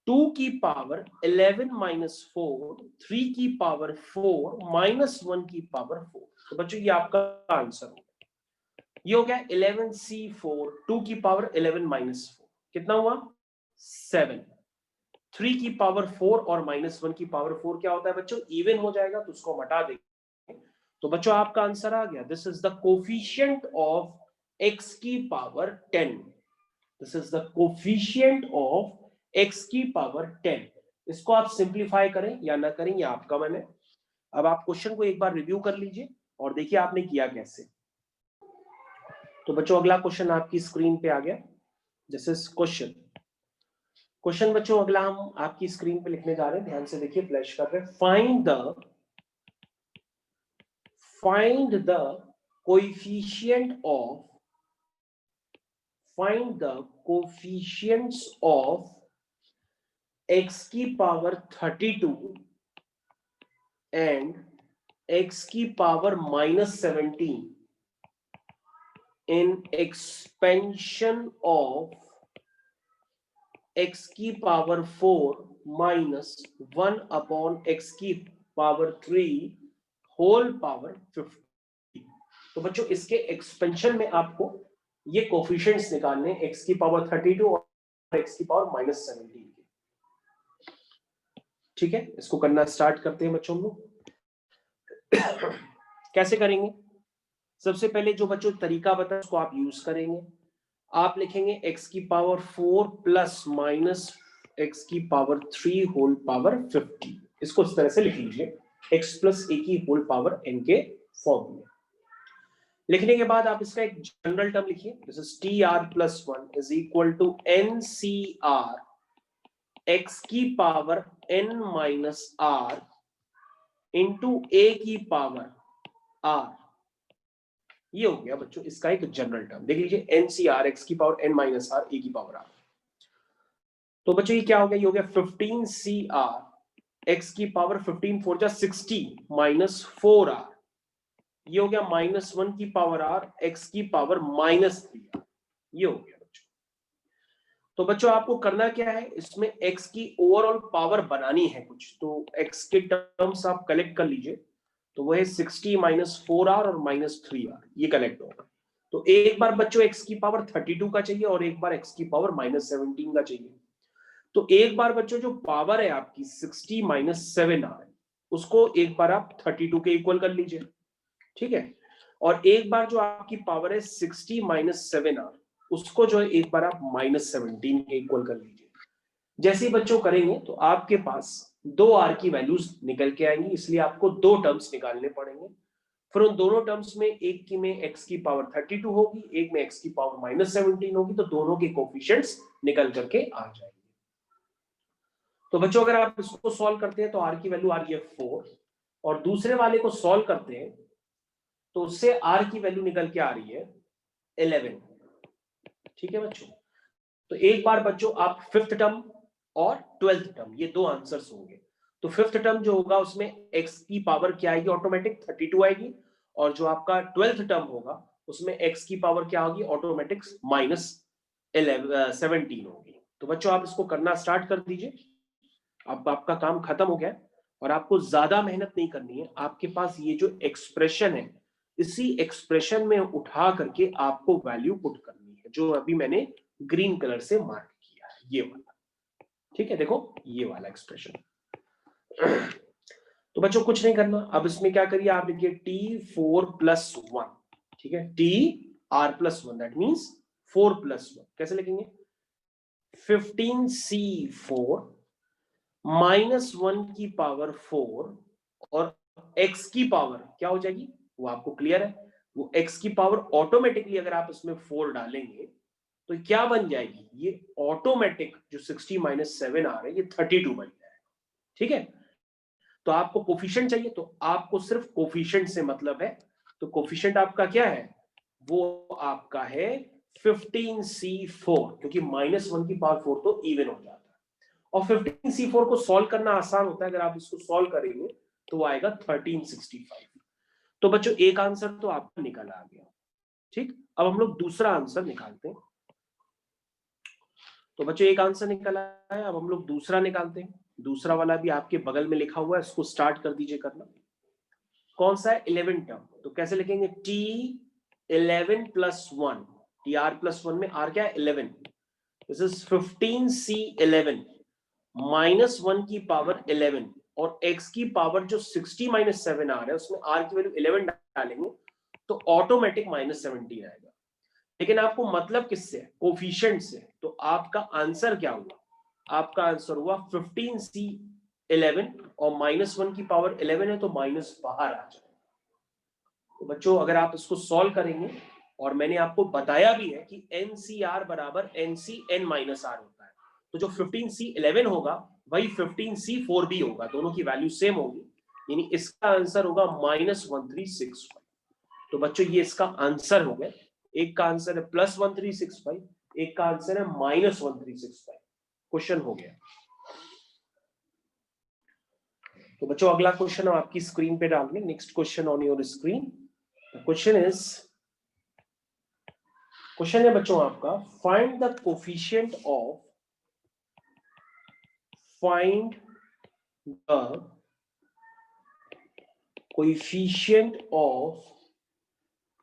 2 की पावर 11 माइनस 4, 3 की पावर 4 माइनस 1 की पावर 4। तो बच्चों ये आपका आंसर होगा, ये हो गया 11 c4, 2 की पावर 11 माइनस 4, कितना हुआ 7। 3 की पावर 4 और माइनस 1 की पावर 4 क्या होता है बच्चों, इवन हो जाएगा, तो उसको हटा देंगे। तो बच्चों आपका आंसर आ गया, this is the coefficient of x की power 10। This is the coefficient of x की पावर 10। इसको आप सिंप्लीफाई करें या ना करें, ये आपका मन है। अब आप क्वेश्चन को एक बार रिव्यू कर लीजिए और देखिए आपने किया कैसे। तो बच्चों अगला क्वेश्चन आपकी स्क्रीन पे आ गया, दिस इज क्वेश्चन बच्चों अगला हम आपकी स्क्रीन पे लिखने जा रहे हैं, ध्यान से देखिए, फ्लैश कर रहे हैं। Find the coefficient of find the coefficients of x की पावर 32 and x की power -17 in expansion of x की पावर 4 minus 1 upon x की पावर 3 होल पावर 50। तो बच्चों इसके एक्सपेंशन में आपको ये कोफिशिएंट्स निकालने x की पावर 32 और x की पावर -17। ठीक है, इसको करना स्टार्ट करते हैं बच्चों लोग। कैसे करेंगे? सबसे पहले जो बच्चों तरीका बताया उसको आप यूज करेंगे। आप लिखेंगे x की पावर 4 प्लस माइनस x की पावर 3 होल पावर 50। इसको इस तरह से लिख लीजिए, x प्लस a की होल पावर n के फॉर्म में। लिखने के बाद आप इसका एक जनरल टर्म लिखिए, this is tr plus 1 is equal to ncr x की power n minus r into a की पावर r। ये हो गया बच्चों इसका एक जनरल टर्म। देख लीजिए NCR x की power n minus r a की पावर r। तो बच्चों ये क्या हो गया? ये हो गया 15CR x की पावर 15 4 जा 60 माइनस 4r। ये हो गया -1 की पावर r x की पावर -3r। ये हो गया बच्चों। तो बच्चों आपको करना क्या है, इसमें x की ओवरऑल पावर बनानी है कुछ, तो x के टर्म्स आप कलेक्ट कर लीजिए। तो वो है 60 माइनस 4r और -3r, ये कलेक्ट होगा। तो एक बार बच्चों x की पावर 32 का चाहिए और एक बार x की पावर -17 का चाहिए। तो एक बार बच्चों जो पावर है आपकी 60 माइनस 7r, उसको एक बार आप 32 के इक्वल कर लीजिए। ठीक है, और एक बार जो आपकी पावर है 60 माइनस 7r, उसको जो है एक बार आप -17 के इक्वल कर लीजिए। जैसे ही बच्चों करेंगे तो आपके पास दो r की वैल्यूज निकल के आएंगी, इसलिए आपको दो टर्म्स निकालने पड़ेंगे। फिर उन दोनों टर्म्स में एक की में x की पावर 32 होगी, एक में x की पावर -17 होगी, तो दोनों के कोफिशिएंट्स निकल करके आ जाएंगे। तो बच्चों अगर आप इसको सॉल्व करते हैं तो r की वैल्यू आ रही है 4, और दूसरे वाले को सॉल्व करते हैं तो उससे r की वैल्यू निकल के आ रही है 11। ठीक है बच्चों, तो एक बार बच्चों आप फिफ्थ टर्म और 12th टर्म, ये दो आंसर्स होंगे। तो फिफ्थ टर्म जो होगा उसमें x की पावर क्या आएगी? ऑटोमेटिक 32 आएगी। और जो आपका 12th टर्म होगा उसमें x की पावर क्या होगी? ऑटोमेटिक -17 होगी। तो बच्चों आप इसको करना स्टार्ट कर दीजिए। अब आपका काम खत्म हो गया और आपको ज्यादा मेहनत नहीं करनी है। आपके पास ये जो एक्सप्रेशन है, इसी एक्सप्रेशन में उठा करके आपको वैल्यू पुट करनी है, जो अभी मैंने ग्रीन कलर से मार्क किया है, ये वाला। ठीक है, देखो ये वाला एक्सप्रेशन। तो बच्चों कुछ नहीं करना, अब इसमें क्या करिए, आप लिखिए T4+1। ठीक है, TR+1 दैट मीन्स 4+1। कैसे लिखेंगे? 15C4 -1 की पावर 4 और x की पावर क्या हो जाएगी वो आपको क्लियर है। वो x की पावर ऑटोमेटिकली अगर आप इसमें 4 डालेंगे तो क्या बन जाएगी? ये ऑटोमेटिक जो 60 माइनस 7 आ रहा है ये 32 बन जाएगा। ठीक है, तो आपको कोफिशिएंट चाहिए तो आपको सिर्फ कोफिशिएंट से मतलब है। तो कोफिशिएंट आपका क्या है? वो आपका है 15C4, क्योंकि -1 की पावर 4 तो इवन हो जाता है। और 15C4 को सॉल्व करना आसान होता है, अगर आप इसको सॉल्व करेंगे तो वो आएगा 1365। तो बच्चों एक आंसर तो आपका निकल आ गया। ठीक, अब हम लोग दूसरा आंसर निकालते हैं। तो बच्चों एक आंसर निकल आया है, अब हम लोग दूसरा निकालते हैं। दूसरा वाला भी आपके बगल में लिखा हुआ है, इसको स्टार्ट कर दीजिए करना। कौन सा है? 11 टर्म। तो कैसे लिखेंगे? T11+1, TR+1 में R क्या है? 11। दिस इज 15C11 -1 की पावर 11 और x की पावर जो 60 माइनस 7 आ रहा है उसमें r की वैल्यू 11 डालेंगे तो ऑटोमेटिक -17 आएगा। लेकिन आपको मतलब किससे? कोफिशिएंट से। तो आपका आंसर क्या हुआ? आपका आंसर हुआ 15C11 और -1 की पावर 11 है तो माइनस बाहर आ जाएगा। तो बच्चों अगर आप इसको सॉल्व करेंगे, और मैंने आपको बताया भी है कि NCR बराबर NCN-R होता है, तो जो 15C11 होगा वही 15C4 भी होगा, दोनों की वैल्यू सेम होगी, यानी इसका आंसर होगा -1365। तो बच्चों ये इसका आंसर हो गया। एक का आंसर है +1365, एक का आंसर है -1365। क्वेश्चन हो गया। तो बच्चों अगला क्वेश्चन हम आपकी स्क्रीन पे डाल दें। Next question on your screen. Question है बच्चों आपका, find the coefficient of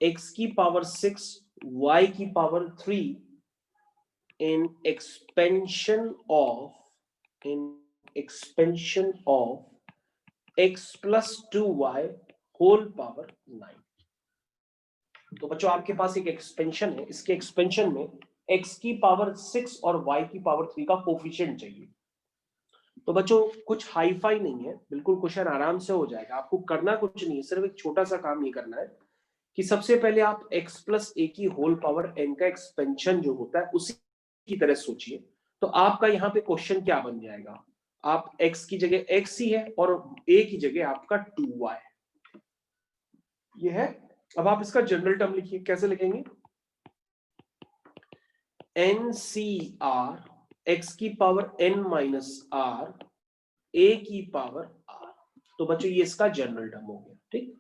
x की पावर 6 y की power 3 in expansion of x plus 2y whole power 9। तो बच्चों आपके पास एक एक्सपेंशन है, इसके एक्सपेंशन में x की पावर 6 और y की पावर 3 का कोफिशिएंट चाहिए। तो बच्चों कुछ हाई फाई नहीं है, बिल्कुल क्वेश्चन आराम से हो जाएगा। आपको करना कुछ नहीं है, सिर्फ एक छोटा सा काम ये करना है कि सबसे पहले आप x प्लस a की होल पावर n का एक्सपेंशन जो होता है उसी की तरह सोचिए। तो आपका यहाँ पे क्वेश्चन क्या बन जाएगा, आप x की जगह x ही है और a की जगह आपका 2y ये है। अब आप इसका जनरल टर्म लिखिए, कैसे लिखेंगे, NCR x की power n minus r a की पावर r। तो बच्चों ये इसका जनरल टर्म हो गया। ठीक,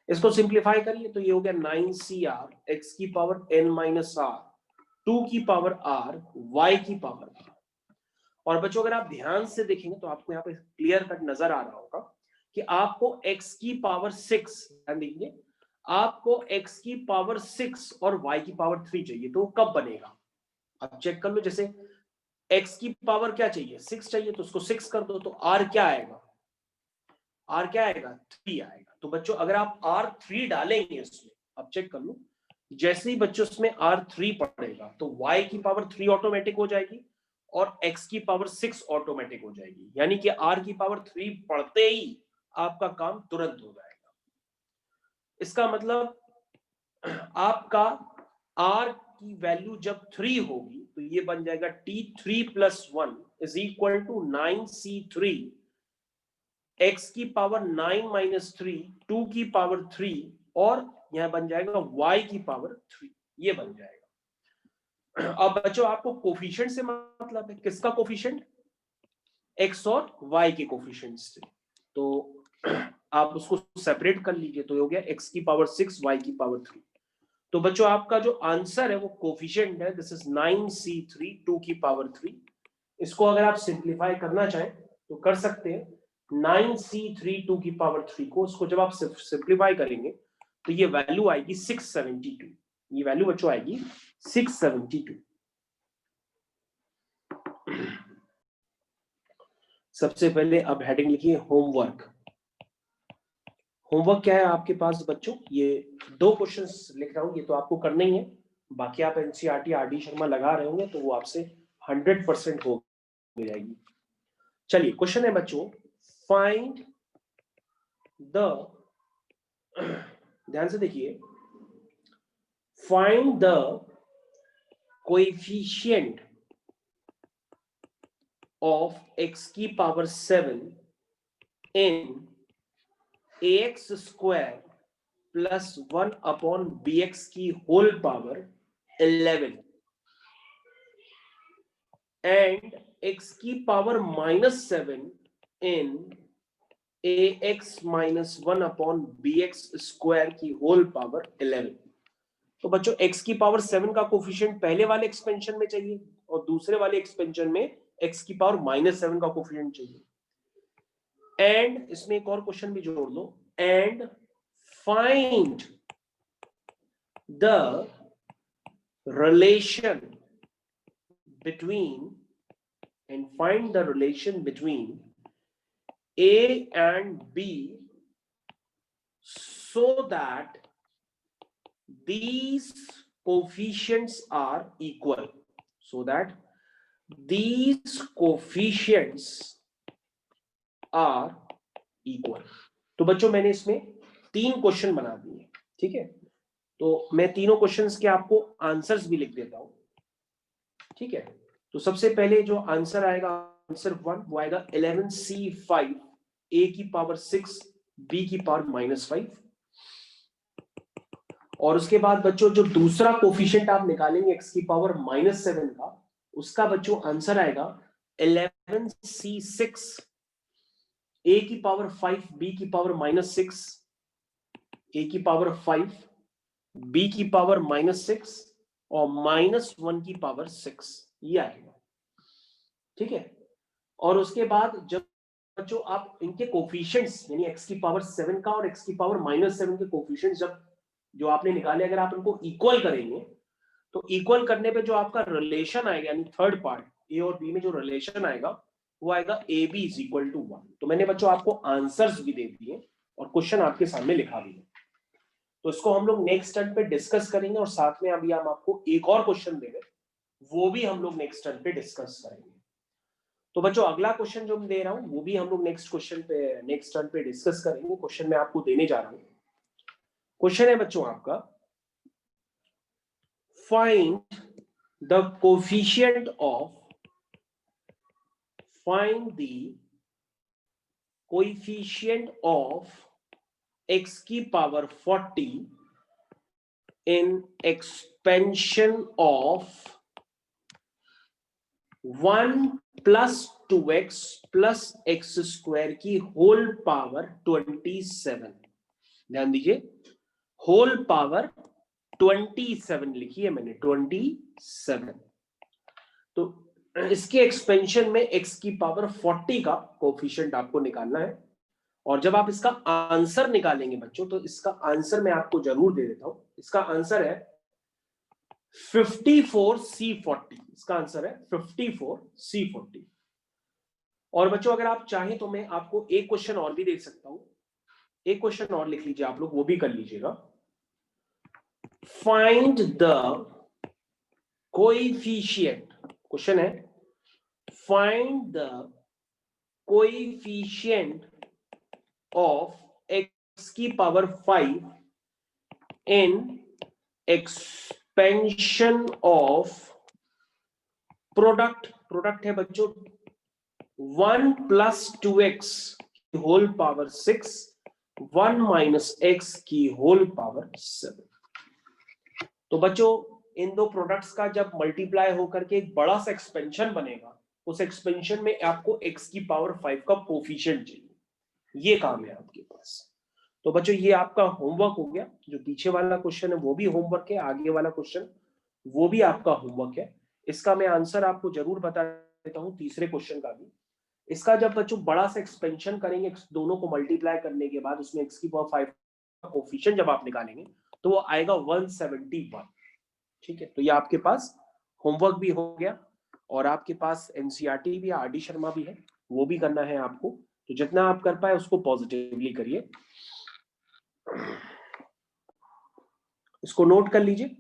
इसको सिंप्लीफाई करिए तो ये हो गया 9CR x की पावर n माइनस r 2 की पावर r y की पावर r। और बच्चों अगर आप ध्यान से देखेंगे तो आपको यहाँ पे क्लियर कट नजर आ रहा होगा कि आपको x की पावर 6, ध्यान दीजिए, आपको x की पावर 6 और y की पावर 3 चाहिए। तो वो कब बनेगा, अब चेक कर लो। जैसे x की पावर क्या चाहिए, 6 चाहिए, तो उसको 6 कर दो, तो r क्या आएगा, r क्या आएगा, 3 आएगा। तो बच्चों अगर आप r3 डालेंगे इसमें, अब चेक कर लो, जैसे ही बच्चों इसमें r3 पड़ेगा तो y की पावर 3 ऑटोमेटिक हो जाएगी और x की पावर 6 ऑटोमेटिक हो जाएगी। यानी कि r की पावर 3 पढ़ते ही आपका काम तुरंत हो जाएगा। इसका मतलब आपका r की वैल्यू जब 3 होगी तो ये बन जाएगा t3 + 1 = 9c3 x की पावर 9 माइनस 3 2 की पावर 3 और यह बन जाएगा y की पावर 3, ये बन जाएगा। अब बच्चों आपको कोफिशिएंट से मतलब है, किसका कोफिशिएंट, x और y के कोफिशिएंट से। तो आप उसको सेपरेट कर लीजिए तो हो गया x की पावर 6 y की पावर 3। तो बच्चों आपका जो आंसर है वो कोफिशिएंट है, दिस इज 9c3 2 की पावर 3। इसको अगर आप सिंप्लीफाई करना चाहें तो कर सकते हैं। 9c3 2 की पावर 3 को, उसको जब आप सिंप्लीफाई करेंगे तो ये वैल्यू आएगी 672। ये वैल्यू बच्चों आएगी 672। सबसे पहले अब हेडिंग लिखिए होमवर्क। होमवर्क क्या है आपके पास बच्चों, ये 2 क्वेश्चंस लिख रहा हूं, ये तो आपको करना ही है। बाकी आप एनसीईआरटी आरडी शर्मा लगा रहे होंगे तो वो आपसे 100% हो जाएगी। चलिए क्वेश्चन है बच्चों, फाइंड द, ध्यान से देखिए, find the coefficient of x की power 7 in ax square plus 1 upon bx की होल पावर 11 एंड x की power -7 in ax minus 1 upon bx square की होल पावर 11। तो बच्चों x की पावर 7 का कोफिशिएंट पहले वाले एक्सपेंशन में चाहिए और दूसरे वाले एक्सपेंशन में x की पावर -7 का कोफिशिएंट चाहिए। एंड इसमें एक और क्वेश्चन भी जोड़ लो, and find the relation between A and B so that these coefficients are equal, so that these coefficients are equal। तो बच्चों मैंने इसमें 3 क्वेश्चन बना दिए, ठीक है। तो मैं तीनों क्वेश्चंस के आपको आंसर्स भी लिख देता हूं, ठीक है। तो सबसे पहले जो आंसर आएगा, आंसर 1 वो आएगा 11c5 a की पावर 6 b की पावर -5। और उसके बाद बच्चों जो दूसरा कोफिशिएंट आप निकालेंगे x की पावर -7 का, उसका बच्चों आंसर आएगा 11c6 a की पावर 5, b की पावर -6, a की पावर 5, b की पावर -6 और -1 की पावर 6, ये आएगा। ठीक है, और उसके बाद जब बच्चों आप इनके कोफिशिएंट्स यानी x की पावर 7 का और x की पावर -7 के कोफिशिएंट्स जब जो आपने निकाले, अगर आप इनको इक्वल करेंगे तो इक्वल करने पे जो आपका रिलेशन आएगा यानी थर्ड पार्ट a और b में जो रिलेशन आएगा वो आएगा ab इज इक्वल टू 1। तो मैंने बच्चों आपको आंसर्स भी दे दिए और क्वेश्चन आपके सामने लिखा भी है, तो इसको हम लोग नेक्स्ट टर्न पे डिस्कस करेंगे और साथ में अभी हम आपको एक और क्वेश्चन देंगे, वो भी हम लोग नेक्स्ट टर्न पे डिस्कस करेंगे। तो बच्चों अगला क्वेश्चन जो मैं दे रहा हूं वो भी हम लोग नेक्स्ट टर्न पे डिस्कस करेंगे। क्वेश्चन मैं आपको देने जा रहा हूं। क्वेश्चन है बच्चों आपका, find the coefficient of x की power 40 in expansion of 1 plus 2x plus x square की होल पावर 27। ध्यान दीजिए, होल पावर 27 लिखी है मैंने, 27। तो इसके एक्सपेंशन में x की पावर 40 का कोफिशिएंट आपको निकालना है, और जब आप इसका आंसर निकालेंगे बच्चों तो इसका आंसर मैं आपको जरूर दे देता हूं। इसका आंसर है 54C40। इसका आंसर है 54C40। और बच्चों अगर आप चाहें तो मैं आपको एक क्वेश्चन और भी दे सकता हूं, एक क्वेश्चन और लिख लीजिए आप लोग, वो भी कर लीजिएगा। फाइंड द कोएफिशिएंट, क्वेश्चन है find the coefficient of x की power 5 in expansion of product है बच्चों 1 प्लस 2x की होल पावर 6, 1 माइनस x की होल पावर 7। तो बच्चों इन दो प्रोडक्ट्स का जब मल्टीप्लाई होकर के एक बड़ा सा एक्सपेंशन बनेगा, उस एक्सपेंशन में आपको x की पावर 5 का कोफिशिएंट चाहिए, ये काम है आपके पास। तो बच्चों ये आपका होमवर्क हो गया। जो पीछे वाला क्वेश्चन है वो भी होमवर्क है, आगे वाला क्वेश्चन वो भी आपका होमवर्क है। इसका मैं आंसर आपको जरूर बता देता हूं, तीसरे क्वेश्चन का भी। इसका जब बच्चों बड़ा सा एक्सपेंशन करेंगे दोनों को मल्टीप्लाई करने के बाद, उसमें x की पावर 5 का कोफिशिएंट जब आप निकालेंगे तो वो आएगा 171। ठीक है, तो ये आपके पास होमवर्क भी हो गया और आपके पास एनसीईआरटी भी, आर डी शर्मा भी है, वो भी करना है आपको। तो जितना आप कर पाए उसको पॉजिटिवली करिए। इसको नोट कर लीजिए।